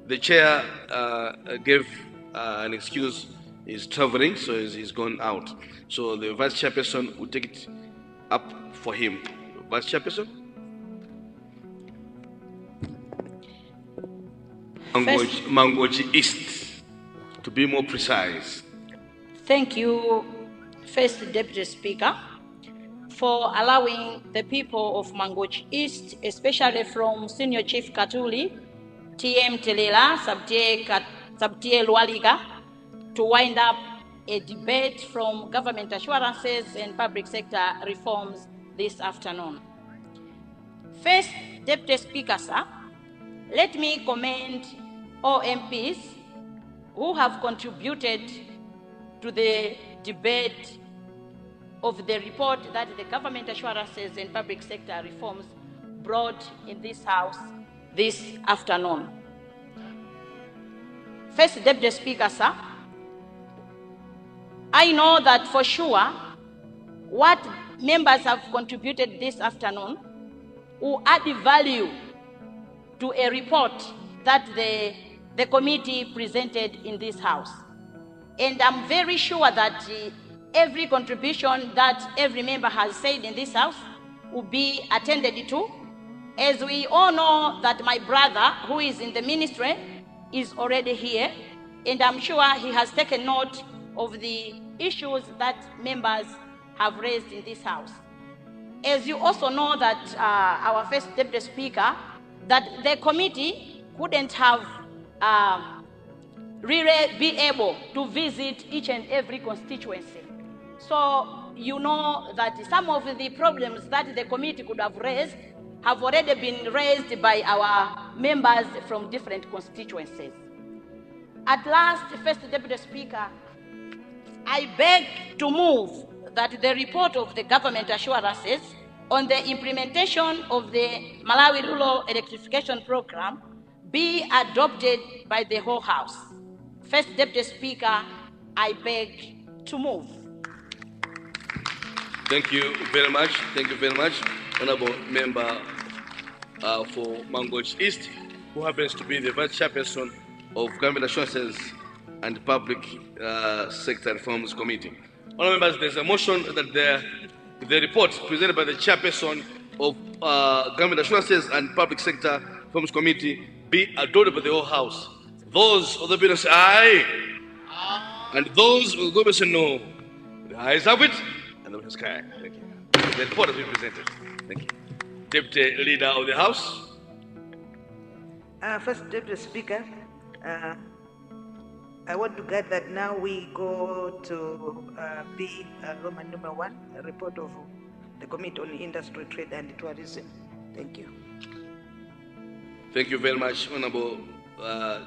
the chair gave an excuse. He's traveling, so he's gone out. So the Vice Chairperson will take it up for him. Vice Chairperson? Mangochi East, to be more precise. Thank you, First Deputy Speaker, for allowing the people of Mangochi East, especially from Senior Chief Katuli, TM Telela, Sabtie Lualiga, to wind up a debate from government assurances and public sector reforms this afternoon. First, Deputy Speaker, sir, let me commend all MPs who have contributed to the debate of the report that the government assurances and public sector reforms brought in this House this afternoon. First Deputy Speaker, sir, I know that for sure what members have contributed this afternoon will add value to a report that the committee presented in this House. And I'm very sure that every contribution that every member has said in this House will be attended to, as we all know that my brother, who is in the ministry, is already here, and I'm sure he has taken note of the issues that members have raised in this House. As you also know that our first Deputy Speaker, that the committee couldn't have really be able to visit each and every constituency. So you know that some of the problems that the committee could have raised have already been raised by our members from different constituencies. At last, First Deputy Speaker, I beg to move that the report of the government assurances on the implementation of the Malawi Rural Electrification Program be adopted by the whole House. First Deputy Speaker, I beg to move. Thank you very much. Thank you very much, Honorable Member for Mangochi East, who happens to be the Vice Chairperson of Government Assurances and Public Sector Reforms Committee. Honorable members, there's a motion that the report presented by the Chairperson of Government Assurances and Public Sector Reforms Committee be adopted by the whole House. Those of the opinion say aye. And those of the government say no. The ayes have it, and the vote is carried. Thank you. The report has been presented. Thank you. Deputy Leader of the House. First Deputy Speaker, I want to get that now we go to B, Roman number 1, a report of the Committee on Industry, Trade and Tourism. Thank you. Thank you very much, Honorable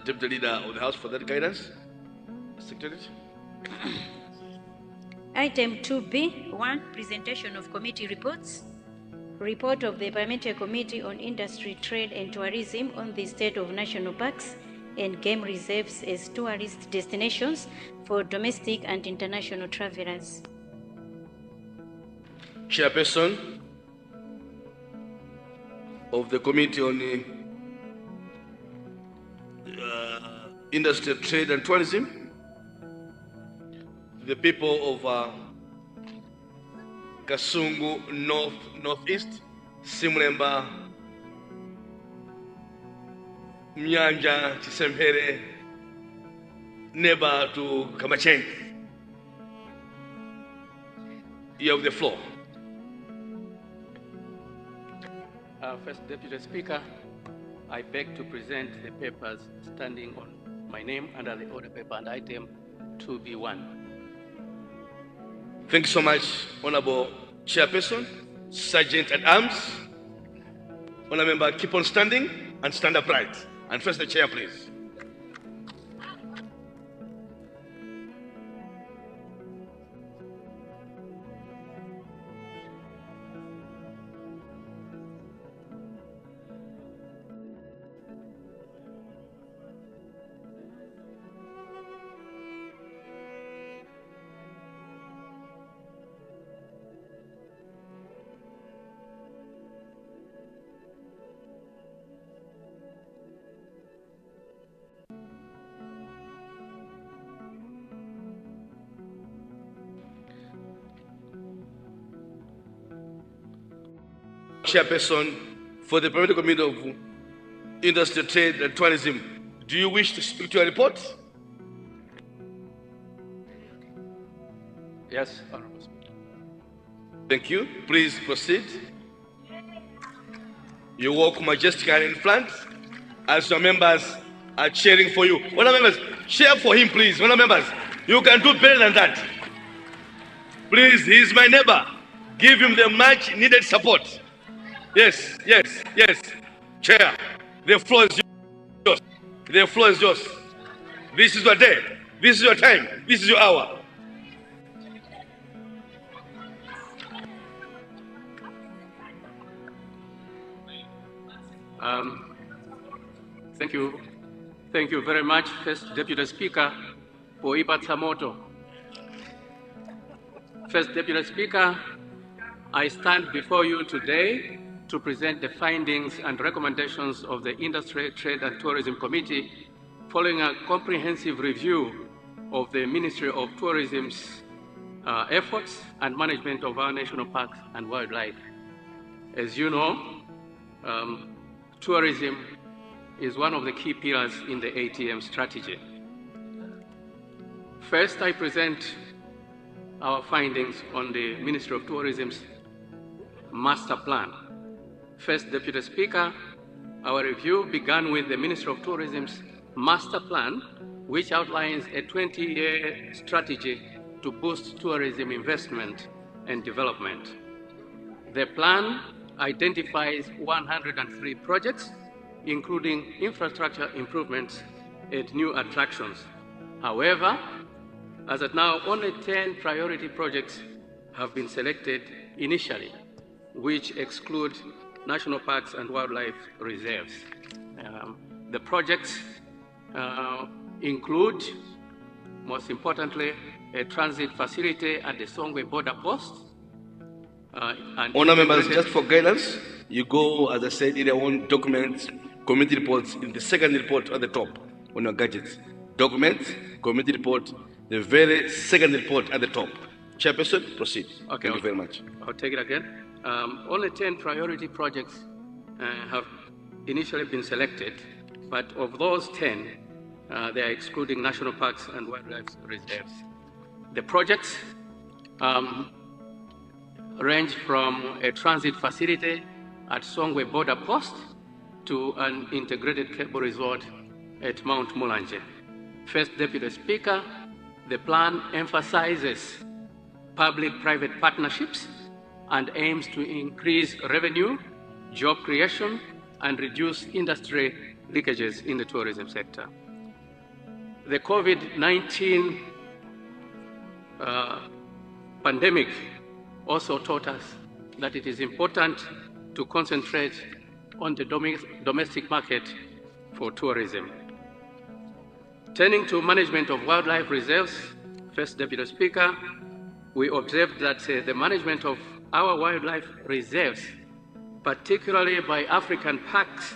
Deputy Leader of the House, for that guidance. Secretary. Item 2B, 1, presentation of committee reports. Report of the Parliamentary Committee on Industry, Trade and Tourism on the state of national parks and game reserves as tourist destinations for domestic and international travelers. Chairperson of the Committee on Industry, Trade and Tourism, the people of Kasungu Northeast, Simulemba, Mnyanja, Chisempere, neighbor to Kamacheng. You have the floor. First Deputy Speaker, I beg to present the papers standing on my name under the order paper and item 2B1. Thank you so much, Honorable Chairperson, Sergeant at Arms. Honorable Member, keep on standing and stand upright. And first the chair, please. Chairperson for the Parliamentary Committee of Industry, Trade and Tourism, do you wish to speak to your report? Yes, Honorable Speaker. Thank you. Please proceed. You walk majestically in front as your members are cheering for you. Honourable members, cheer for him, please. Honourable members, you can do better than that. Please, he is my neighbor. Give him the much needed support. Yes, yes, yes. Chair, the floor is yours. The floor is yours. This is your day. This is your time. This is your hour. Thank you. Thank you very much, First Deputy Speaker, for Ipatsamoto. First Deputy Speaker, I stand before you today to present the findings and recommendations of the Industry, Trade and Tourism Committee following a comprehensive review of the Ministry of Tourism's efforts and management of our national parks and wildlife. As you know, tourism is one of the key pillars in the ATM strategy. First, I present our findings on the Ministry of Tourism's master plan. First, Deputy Speaker, our review began with the Ministry of Tourism's master plan, which outlines a 20-year strategy to boost tourism investment and development. The plan identifies 103 projects, including infrastructure improvements and new attractions. However, as of now, only 10 priority projects have been selected initially, which exclude national parks and wildlife reserves. The projects include, most importantly, a transit facility at the Songwe border post. Honor members, just for guidance, you go, as I said, in your own documents, committee reports, in the second report at the top on your gadgets. Documents, committee report, the very second report at the top. Chairperson, proceed. Okay, Thank you very much. I'll take it again. Only 10 priority projects have initially been selected, but of those 10, they are excluding national parks and wildlife reserves. The projects range from a transit facility at Songwe border post to an integrated cable resort at Mount Mulanje. First, Deputy Speaker, the plan emphasizes public-private partnerships and aims to increase revenue, job creation, and reduce industry leakages in the tourism sector. The COVID-19 pandemic also taught us that it is important to concentrate on the domestic market for tourism. Turning to management of wildlife reserves, First Deputy Speaker, we observed that the management of our wildlife reserves, particularly by African parks,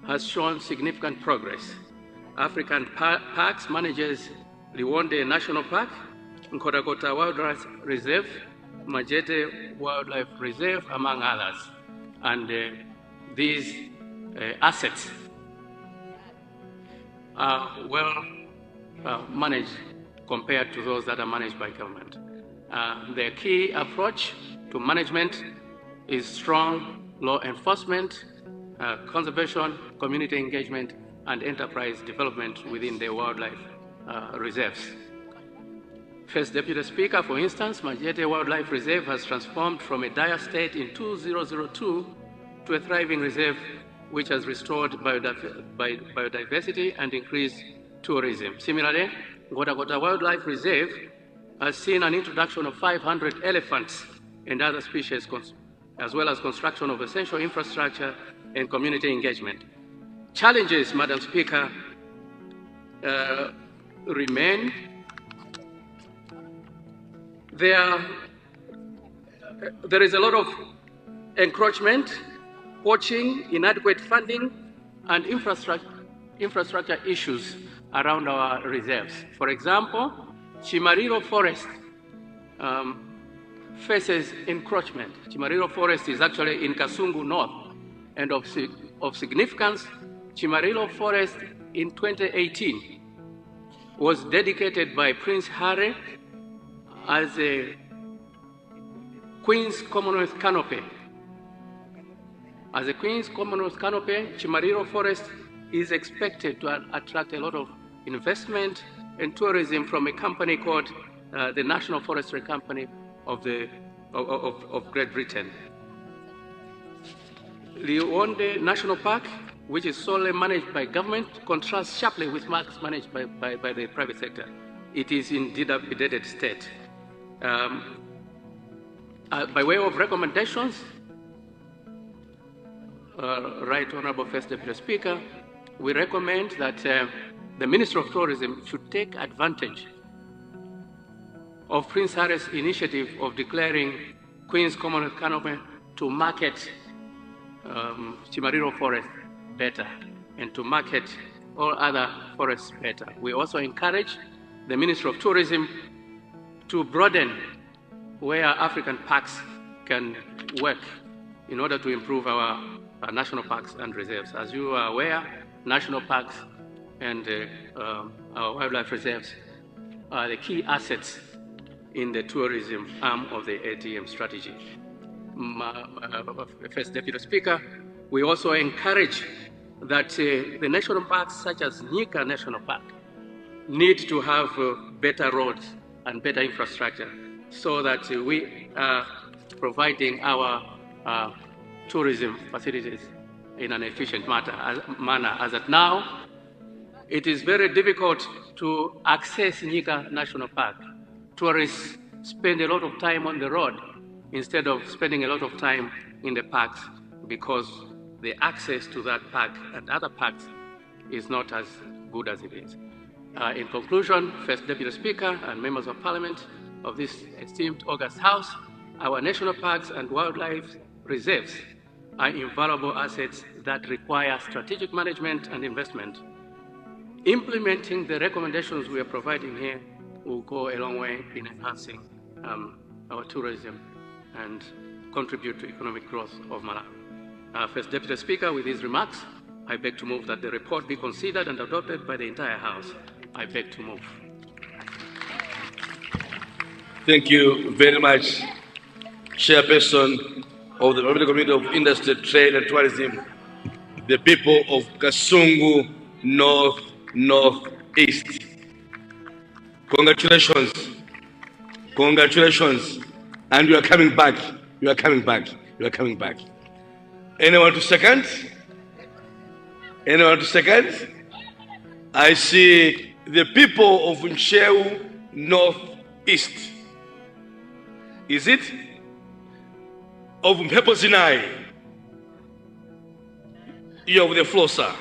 has shown significant progress. African Parks manages Liwonde National Park, Nkotakota Wildlife Reserve, Majete Wildlife Reserve, among others. And these assets are well managed compared to those that are managed by government. The key approach to management is strong law enforcement, conservation, community engagement, and enterprise development within the wildlife reserves. First Deputy Speaker, for instance, Majete Wildlife Reserve has transformed from a dire state in 2002 to a thriving reserve which has restored biodiversity and increased tourism. Similarly, Nkotakota Wildlife Reserve has seen an introduction of 500 elephants and other species, as well as construction of essential infrastructure and community engagement. Challenges, Madam Speaker, remain. There is a lot of encroachment, poaching, inadequate funding, and infrastructure issues around our reserves. For example, Chimariro Forest faces encroachment. Chimariro Forest is actually in Kasungu North, and of significance, Chimariro Forest in 2018 was dedicated by Prince Harry as a Queen's Commonwealth Canopy. As a Queen's Commonwealth Canopy, Chimariro Forest is expected to attract a lot of investment and tourism from a company called the National Forestry Company of Great Britain. Liwonde National Park, which is solely managed by government, contrasts sharply with parks managed by the private sector. It is in dilapidated state. By way of recommendations, Right Honorable First Deputy Speaker, we recommend that the Minister of Tourism should take advantage of Prince Harry's initiative of declaring Queen's Commonwealth Canopy to market Chimariro Forest better and to market all other forests better. We also encourage the Minister of Tourism to broaden where African parks can work in order to improve our national parks and reserves. As you are aware, national parks and our wildlife reserves are the key assets in the tourism arm of the ATM strategy. First Deputy Speaker, we also encourage that the national parks such as Nyika National Park need to have better roads and better infrastructure so that we are providing our tourism facilities in an efficient manner. As at now, it is very difficult to access Nyika National Park. Tourists spend a lot of time on the road instead of spending a lot of time in the parks because the access to that park and other parks is not as good as it is. In conclusion, First Deputy Speaker and members of Parliament of this esteemed August House, our national parks and wildlife reserves are invaluable assets that require strategic management and investment. Implementing the recommendations we are providing here will go a long way in enhancing our tourism and contribute to economic growth of Malawi. First Deputy Speaker, with these remarks, I beg to move that the report be considered and adopted by the entire House. I beg to move. Thank you very much, Chairperson of the Parliamentary Committee of Industry, Trade and Tourism, the people of Kasungu Northeast. Congratulations. Congratulations. And you are coming back. You are coming back. You are coming back. Anyone to second? Anyone to second? I see the people of Ncheu Northeast. Is it? Of Mpepo Zinai. You have the floor, sir.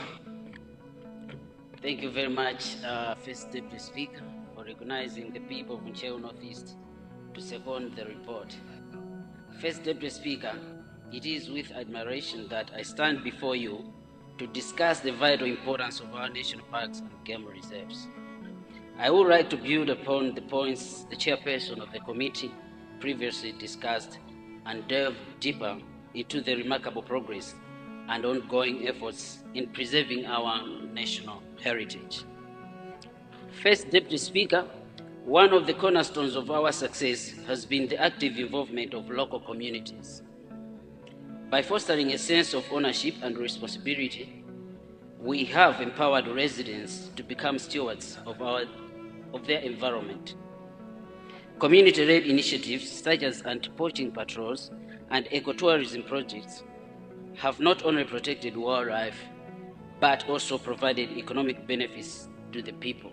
Thank you very much, First Deputy Speaker, for recognizing the people of Ncheu Northeast to second the report. First Deputy Speaker, it is with admiration that I stand before you to discuss the vital importance of our national parks and game reserves. I would like to build upon the points the chairperson of the committee previously discussed and delve deeper into the remarkable progress and ongoing efforts in preserving our national heritage. First Deputy Speaker, one of the cornerstones of our success has been the active involvement of local communities. By fostering a sense of ownership and responsibility, we have empowered residents to become stewards of their environment. Community-led initiatives such as anti-poaching patrols and ecotourism projects have not only protected wildlife, but also provided economic benefits to the people.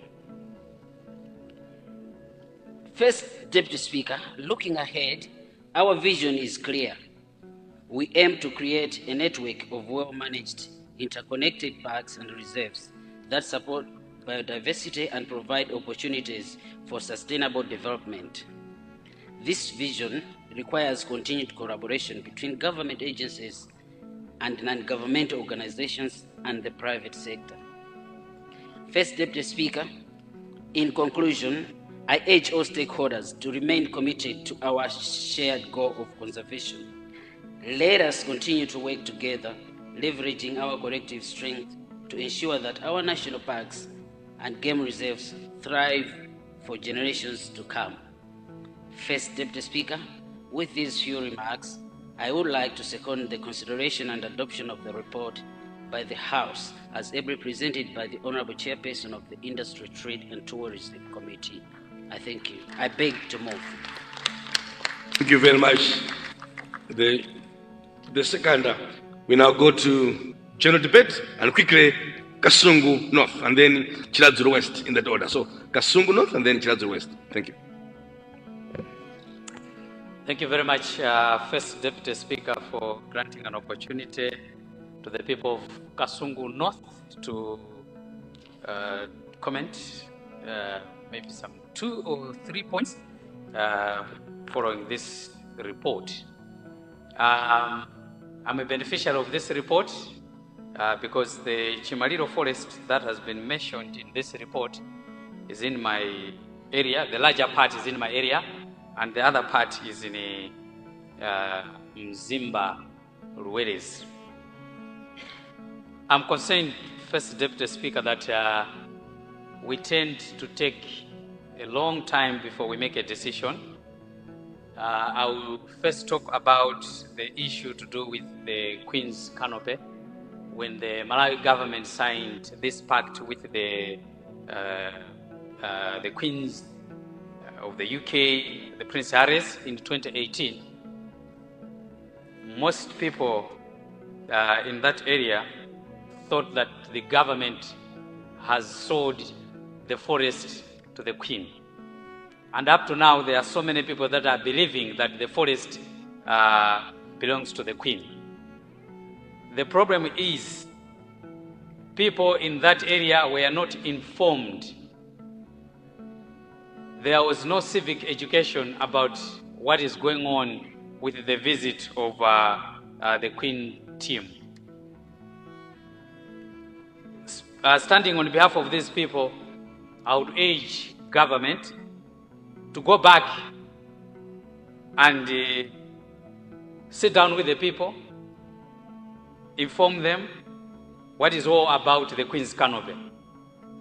First Deputy Speaker, looking ahead, our vision is clear. We aim to create a network of well-managed, interconnected parks and reserves that support biodiversity and provide opportunities for sustainable development. This vision requires continued collaboration between government agencies and non-governmental organizations and the private sector. First Deputy Speaker, in conclusion, I urge all stakeholders to remain committed to our shared goal of conservation. Let us continue to work together, leveraging our collective strength to ensure that our national parks and game reserves thrive for generations to come. First Deputy Speaker, with these few remarks, I would like to second the consideration and adoption of the report by the House as ably presented by the Honorable Chairperson of the Industry, Trade and Tourism Committee. I thank you. I beg to move. Thank you very much. The second, we now go to general debate and quickly Kasungu North and then Chiladzuru West in that order. So Kasungu North and then Chiladzuru West. Thank you. Thank you very much, First Deputy Speaker, for granting an opportunity to the people of Kasungu North to comment maybe some 2 or 3 points following this report. I'm a beneficiary of this report because the Chimaliro forest that has been mentioned in this report is in my area. The larger part is in my area, and the other part is in Mzimba Rueres. I'm concerned, First Deputy Speaker, that we tend to take a long time before we make a decision. I will first talk about the issue to do with the Queen's Canopy. When the Malawi government signed this pact with the Queens of the UK, the Prince Harris, in 2018, most people in that area thought that the government has sold the forest to the Queen. And up to now, there are so many people that are believing that the forest belongs to the Queen. The problem is people in that area were not informed. There was no civic education about what is going on with the visit of the Queen team. Standing on behalf of these people, I would urge government to go back and sit down with the people, inform them what is all about the Queen's Canopy.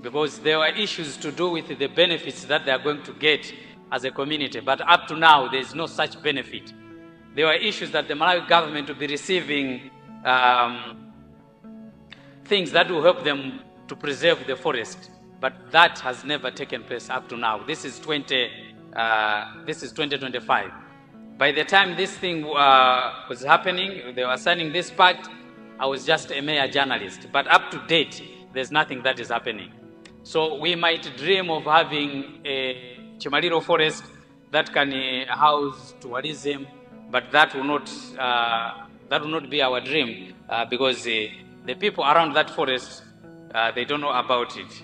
Because there were issues to do with the benefits that they are going to get as a community, but up to now, there is no such benefit. There were issues that the Malawi government will be receiving things that will help them to preserve the forest, but that has never taken place up to now. This is 2025. By the time this thing was happening, they were signing this pact, I was just a mere journalist. But up to date, there's nothing that is happening. So we might dream of having a Chimaliro forest that can house tourism, but that will not be our dream because the people around that forest, they don't know about it.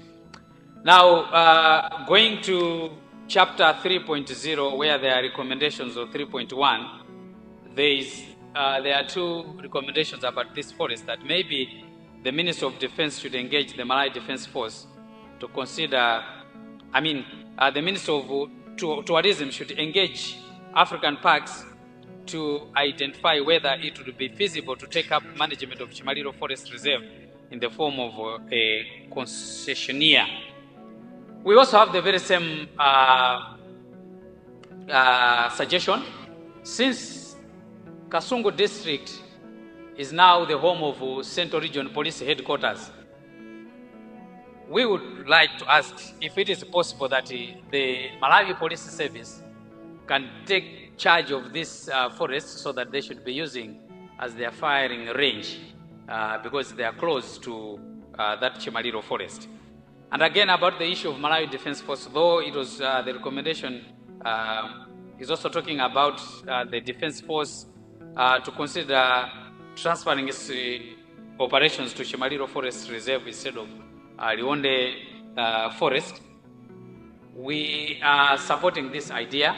Now, going to chapter 3.0, where there are recommendations of 3.1, there are two recommendations about this forest that maybe the Minister of Defense should engage the Malawi Defense Force to consider, the Minister of Tourism should engage African parks to identify whether it would be feasible to take up management of Chimaliro Forest Reserve in the form of a concessionaire. We also have the very same suggestion. Since Kasungu district is now the home of Central Region Police Headquarters, we would like to ask if it is possible that the Malawi Police Service can take charge of this forest so that they should be using as their firing range because they are close to that Chimaliro forest. And again, about the issue of Malawi Defense Force, though it was the recommendation is also talking about the Defense Force to consider transferring its operations to Chimaliro Forest Reserve instead of Rionde Forest. We are supporting this idea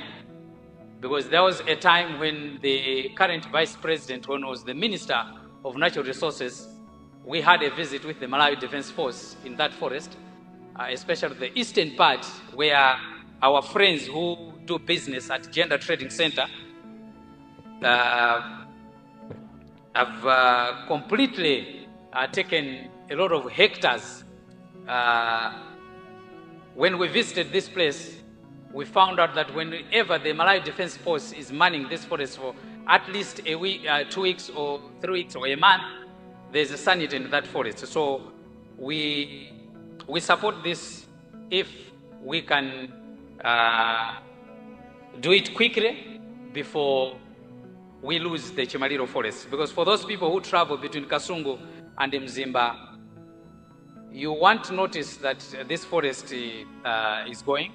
because there was a time when the current Vice President, when was the Minister of Natural Resources, we had a visit with the Malawi Defense Force in that forest, especially the eastern part where our friends who do business at Gender Trading Center have completely taken a lot of hectares. When we visited this place, we found out that whenever the Malawi Defense Force is manning this forest for at least a week, 2 weeks or 3 weeks or a month, there's a sanity in that forest. So we support this if we can do it quickly before we lose the Chimaliro forest. Because for those people who travel between Kasungu and Mzimba, you won't notice that this forest is going.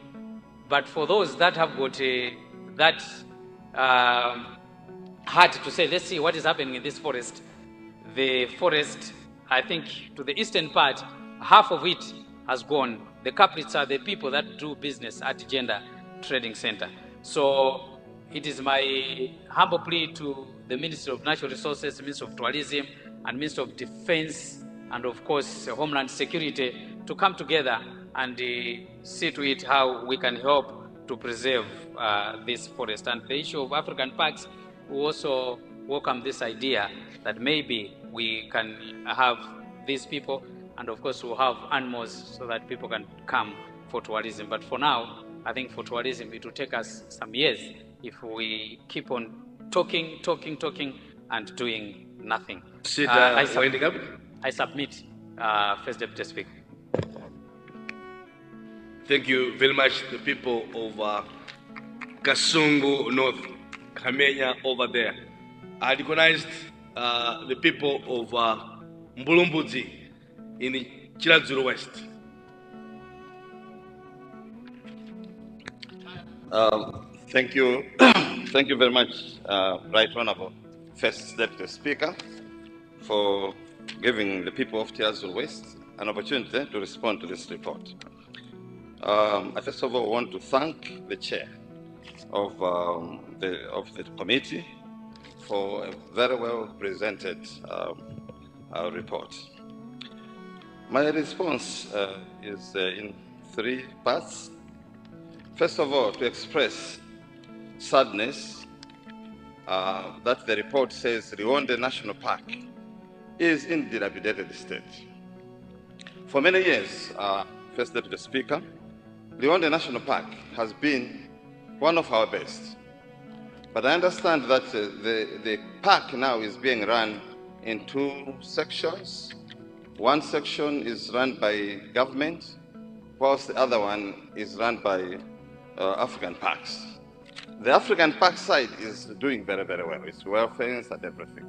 But for those that have got that heart to say, let's see what is happening in this forest, the forest, I think, to the eastern part, half of it has gone. The culprits are the people that do business at Gender Trading Center. So it is my humble plea to the Ministry of Natural Resources, Minister of Tourism, and Minister of Defense, and of course Homeland Security, to come together and see to it how we can help to preserve this forest. And the issue of African parks, we also welcome this idea that maybe we can have these people, and of course we'll have animals so that people can come for tourism. But for now, I think for tourism, it will take us some years if we keep on talking, and doing nothing. Winding up. I submit, First Deputy Speaker. Thank you very much, the people of Kasungu North, Kamenya over there. I recognized the people of Mbulumbuzi in the Chiladzuru West. Thank you. Thank you very much, Right Honorable First Deputy Speaker, for giving the people of Chiladzuru West an opportunity to respond to this report. I first of all want to thank the chair of the committee for a very well presented report. My response is in 3 parts. First of all, to express sadness that the report says Rionde National Park is in dilapidated state. For many years, First Deputy Speaker, Rionde National Park has been one of our best. But I understand that the park now is being run in 2 sections. One section is run by government, whilst the other one is run by African parks. The African park side is doing very, very well. It's well fenced and everything.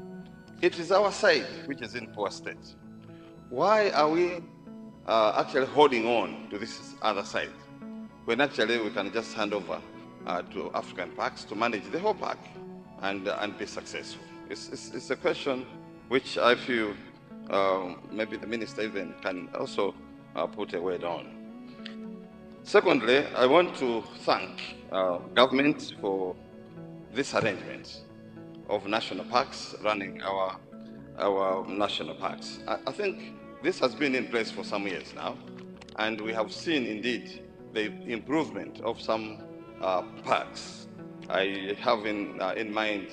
It is our side which is in poor state. Why are we actually holding on to this other side, when actually we can just hand over to African parks to manage the whole park and be successful? It's a question which I feel maybe the minister even can also put a word on. Secondly, I want to thank government for this arrangement of national parks, running our national parks. I think this has been in place for some years now, and we have seen indeed the improvement of some parks. I have in mind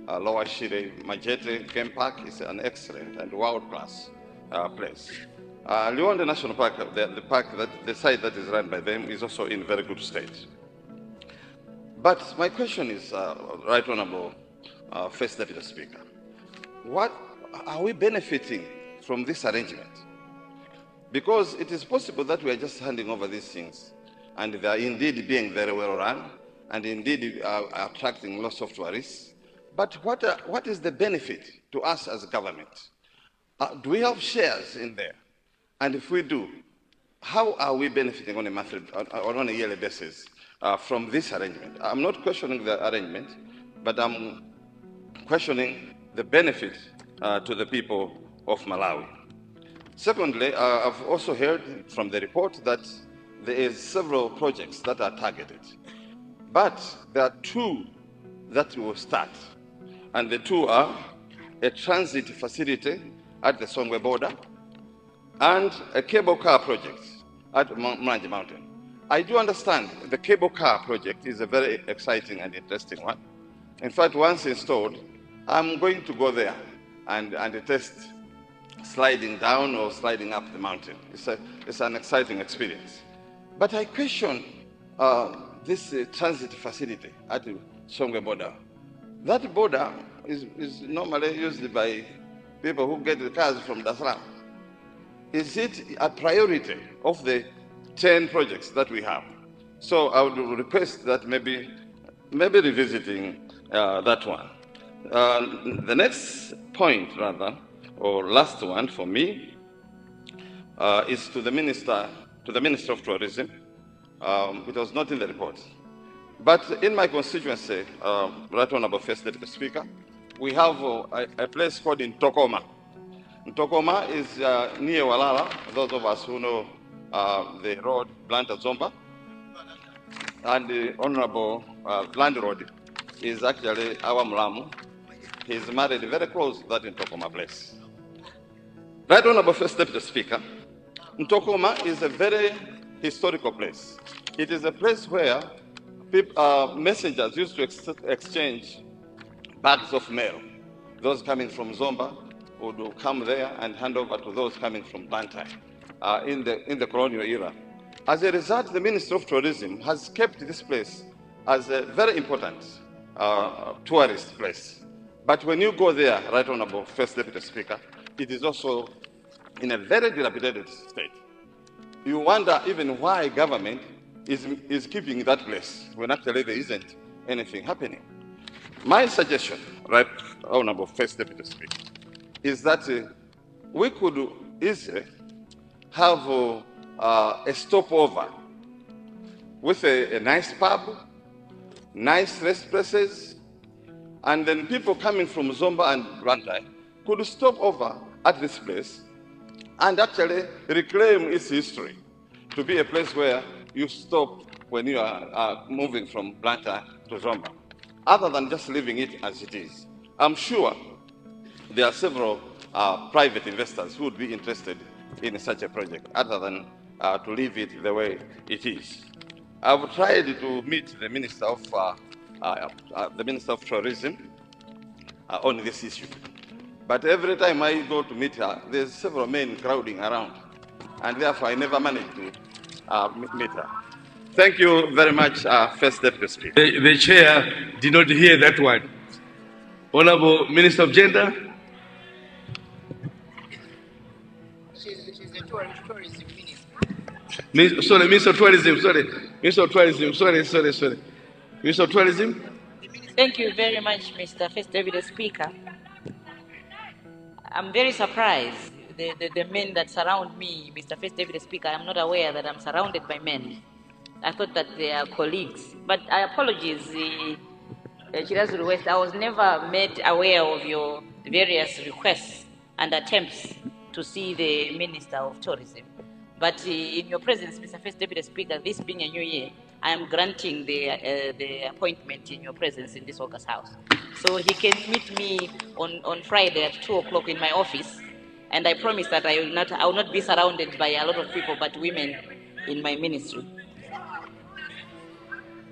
Lower Shire Majete Game Park is an excellent and world-class place. Rionde National Park, the site that is run by them, is also in very good state. But my question is, Right Honorable First Deputy Speaker, what are we benefiting from this arrangement? Because it is possible that we are just handing over these things, and they are indeed being very well run, and indeed attracting lots of tourists. But what is the benefit to us as a government? Do we have shares in there? And if we do, how are we benefiting on a monthly or on a yearly basis from this arrangement? I'm not questioning the arrangement, but I'm questioning the benefit to the people of Malawi. Secondly, I've also heard from the report that there is several projects that are targeted, but there are 2 that will start, and the 2 are a transit facility at the Songwe border and a cable car project at Mlanji Mountain. I do understand the cable car project is a very exciting and interesting one. In fact, once installed, I'm going to go there and test sliding down or sliding up the mountain. It's an exciting experience. But I question this transit facility at the Songwe border. That border is normally used by people who get the cars from Dar es Salaam. Is it a priority of the 10 projects that we have? So I would request that maybe revisiting that one. The next point, rather, or last one for me, is to the Minister of Tourism. It was not in the report. But in my constituency, Right Honorable First Deputy Speaker, we have a place called Ntokoma. Ntokoma is near Walala, those of us who know the road, Blanta-Zomba. And the Honorable Land Road is actually our Mlamu. He's married very close to that Ntokoma place. Right Honorable First Deputy Speaker, Ntokoma is a very historical place. It is a place where messengers used to exchange bags of mail. Those coming from Zomba would come there and hand over to those coming from Bantai in the colonial era. As a result, the Ministry of Tourism has kept this place as a very important tourist place. But when you go there, Right Honorable First Deputy Speaker, it is also in a very dilapidated state. You wonder even why government is keeping that place when actually there isn't anything happening. My suggestion, Right Honorable First Deputy Speaker, is that we could easily have a stopover with a nice pub, nice rest places, and then people coming from Zomba and Blantyre could stop over at this place and actually reclaim its history to be a place where you stop when you are moving from Blantyre to Zomba, other than just leaving it as it is. I'm sure there are several private investors who would be interested in such a project, other than to leave it the way it is. I've tried to meet the Minister of Tourism on this issue, but every time I go to meet her, there's several men crowding around, and therefore I never managed to meet her. Thank you very much, First Deputy Speaker. The chair did not hear that one. Honorable Minister of Gender. She's the tourism minister. Minister of Tourism, sorry. Minister of Tourism, sorry. Minister of Tourism. Thank you very much, Mr. First Deputy Speaker. I'm very surprised. The men that surround me, Mr. First Deputy Speaker, I'm not aware that I'm surrounded by men. I thought that they are colleagues. But I apologize, Chirazuru West, I was never made aware of your various requests and attempts to see the Minister of Tourism. But in your presence, Mr. First Deputy Speaker, this being a new year, I am granting the appointment in your presence in this August House. So he can meet me on Friday at 2 o'clock in my office, and I promise that I will not be surrounded by a lot of people but women in my ministry.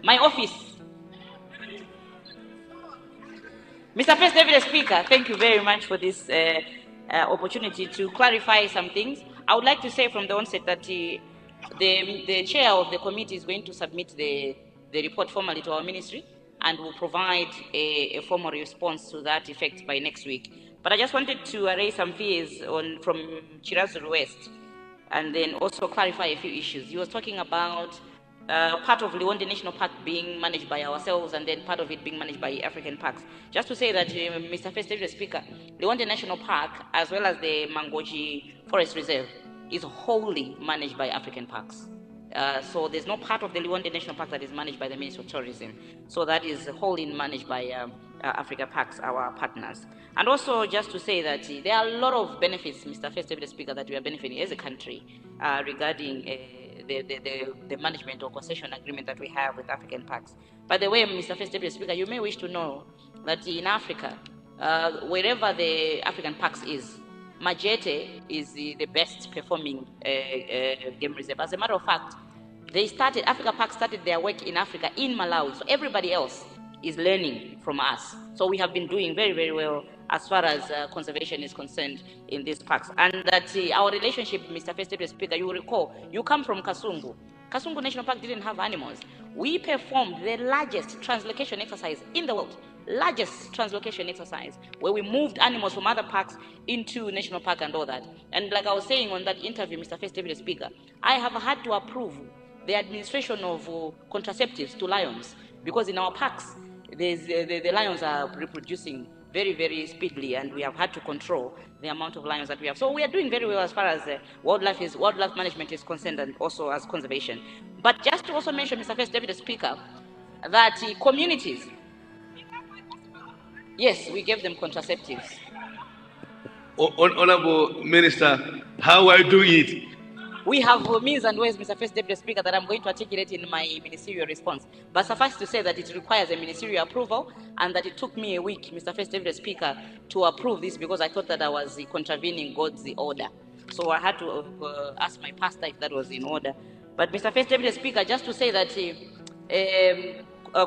My office. Mr. First Deputy Speaker, thank you very much for this opportunity to clarify some things. I would like to say from the onset that the chair of the committee is going to submit the report formally to our ministry, and will provide a formal response to that effect by next week. But I just wanted to raise some fears from Chirazuru West, and then also clarify a few issues. He was talking about part of Liwonde National Park being managed by ourselves, and then part of it being managed by African parks. Just to say that, Mr. First Deputy Speaker, Liwonde National Park, as well as the Mangochi Forest Reserve, is wholly managed by African parks. So there's no part of the Liwonde National Park that is managed by the Ministry of Tourism. So that is wholly managed by Africa Parks, our partners. And also just to say that there are a lot of benefits, Mr. First Deputy Speaker, that we are benefiting as a country regarding the management or concession agreement that we have with African parks. By the way, Mr. First Deputy Speaker, you may wish to know that in Africa, wherever the African parks is, Majete is the best performing game reserve. As a matter of fact, Africa Park started their work in Africa, in Malawi, so everybody else is learning from us. So we have been doing very, very well as far as conservation is concerned in these parks. And that our relationship, Mr. First Deputy Speaker, you will recall, you come from Kasungu. Kasungu National Park didn't have animals. We performed the largest translocation exercise in the world, largest translocation exercise, where we moved animals from other parks into National Park and all that. And like I was saying on that interview, Mr. First Deputy Speaker, I have had to approve the administration of contraceptives to lions, because in our parks, the lions are reproducing very, very speedily, and we have had to control the amount of lions that we have. So we are doing very well as far as wildlife management is concerned, and also as conservation. But just to also mention, Mr. First Deputy Speaker, that communities, yes, we gave them contraceptives. Honorable Minister, how are you doing it? We have means and ways, Mr. First Deputy Speaker, that I'm going to articulate in my ministerial response. But suffice to say that it requires a ministerial approval, and that it took me a week, Mr. First Deputy Speaker, to approve this, because I thought that I was contravening God's order. So I had to ask my pastor if that was in order. But Mr. First Deputy Speaker, just to say that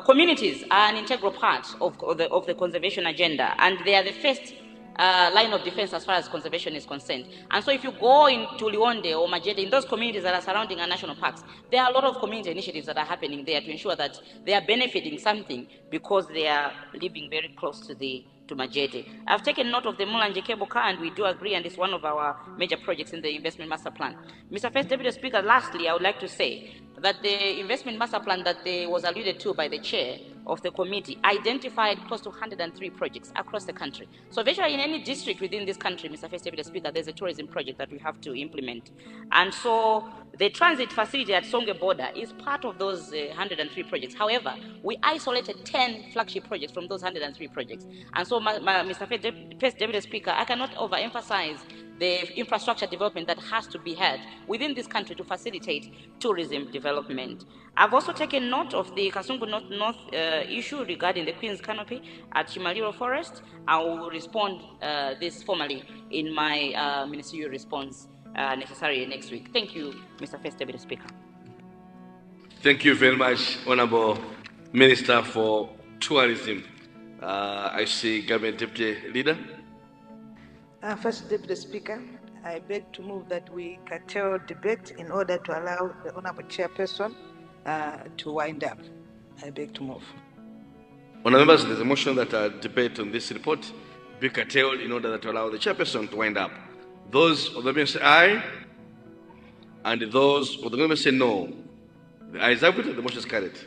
communities are an integral part of the conservation agenda, and they are the first line of defense as far as conservation is concerned. And so if you go into Liwonde or Majete, in those communities that are surrounding our national parks, there are a lot of community initiatives that are happening there to ensure that they are benefiting something because they are living very close to Majete. I've taken note of the Mulanje cable car, and we do agree, and it's one of our major projects in the investment master plan. Mr. First Deputy Speaker, lastly, I would like to say that the investment master plan that was alluded to by the chair of the committee identified close to 103 projects across the country. So virtually in any district within this country, Mr. First Deputy Speaker, there's a tourism project that we have to implement. And so the transit facility at Songe border is part of those 103 projects. However, we isolated 10 flagship projects from those 103 projects. And so, Mr. First Deputy Speaker, I cannot overemphasize the infrastructure development that has to be had within this country to facilitate tourism development. I've also taken note of the Kasungu North issue regarding the Queen's Canopy at Chimaliro Forest. I will respond this formally in my ministerial response necessary next week. Thank you, Mr. First Deputy Speaker. Thank you very much, Honorable Minister for Tourism. I see Government Deputy Leader. First Deputy Speaker, I beg to move that we curtail debate in order to allow the Honorable Chairperson to wind up. I beg to move. Honourable members, there's a motion that debate on this report be curtailed in order to allow the Chairperson to wind up. Those of the members say aye, and those of the members say no. The ayes have it, the motion is carried.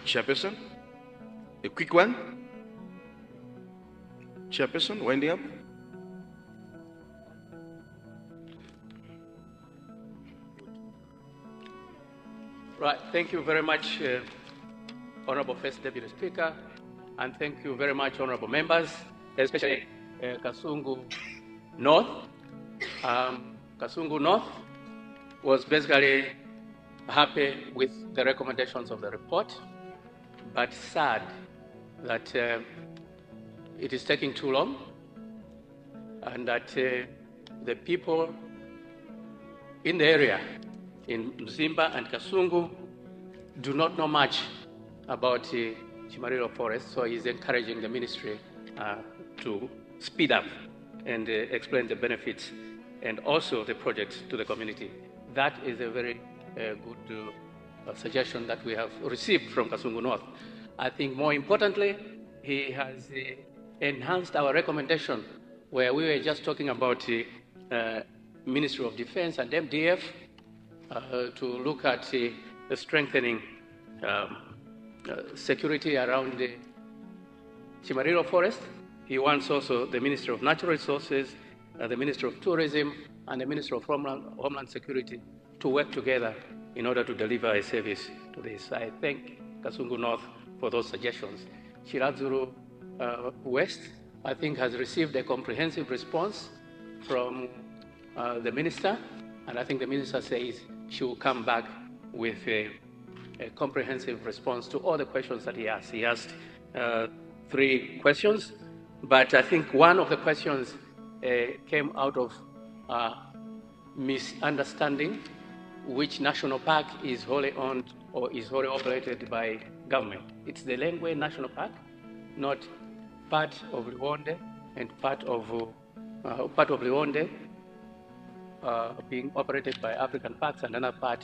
Chairperson, a quick one. Chairperson, winding up. Right, thank you very much, Honorable First Deputy Speaker, and thank you very much, Honorable members, especially Kasungu North. Kasungu North was basically happy with the recommendations of the report, but sad that it is taking too long, and that the people in the area, in Mzimba and Kasungu, do not know much about Chimariro Forest, so he's encouraging the ministry to speed up and explain the benefits and also the project to the community. That is a very good suggestion that we have received from Kasungu North. I think more importantly, he has enhanced our recommendation where we were just talking about Ministry of Defense and MDF to look at the strengthening security around the Chimariro Forest. He wants also the Ministry of Natural Resources, the Ministry of Tourism, and the Ministry of Homeland Security to work together in order to deliver a service to this. I thank Kasungu North for those suggestions. Chiradzuru West, I think, has received a comprehensive response from the minister, and I think the minister says she will come back with a comprehensive response to all the questions that he asked. He asked 3 questions, but I think one of the questions came out of misunderstanding which national park is wholly owned or is wholly operated by government. It's the Lengwe National Park, not part of Liwonde, and part of Liwonde being operated by African Parks, and another part,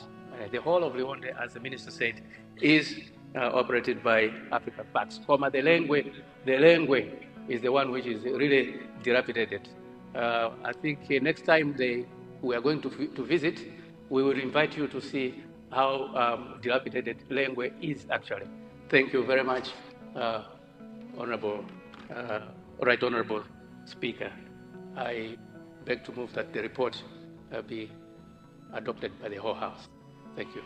the whole of Liwonde, as the minister said, is operated by African Parks. The Lengwe is the one which is really dilapidated. I think next time we are going to visit, we will invite you to see how dilapidated Lengwe is actually. Thank you very much, Honorable Speaker. I beg to move that the report be adopted by the whole House. Thank you.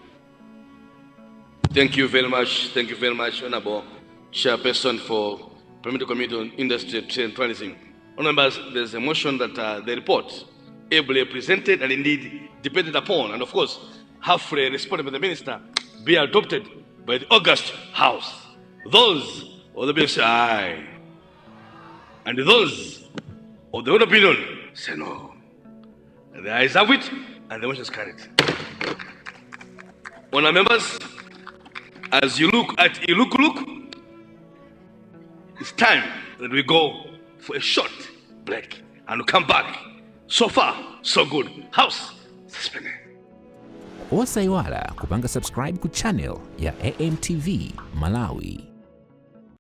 Thank you very much. Thank you very much, Honorable Chairperson for Parliamentary Committee on Industry, Trade and Tourism. Honourable members, there's a motion that the report ably presented and indeed debated upon, and of course, halfway responded by the minister, be adopted by the August House. Those of the bill say aye, and those of the other opinion say no. The ayes have it, and the motion is carried. Honourable members, as you look at Ilukulu, it's time that we go for a short break and we'll come back. So far, so good. House suspended. Osaiwala kupanga subscribe ku channel ya AMTV Malawi.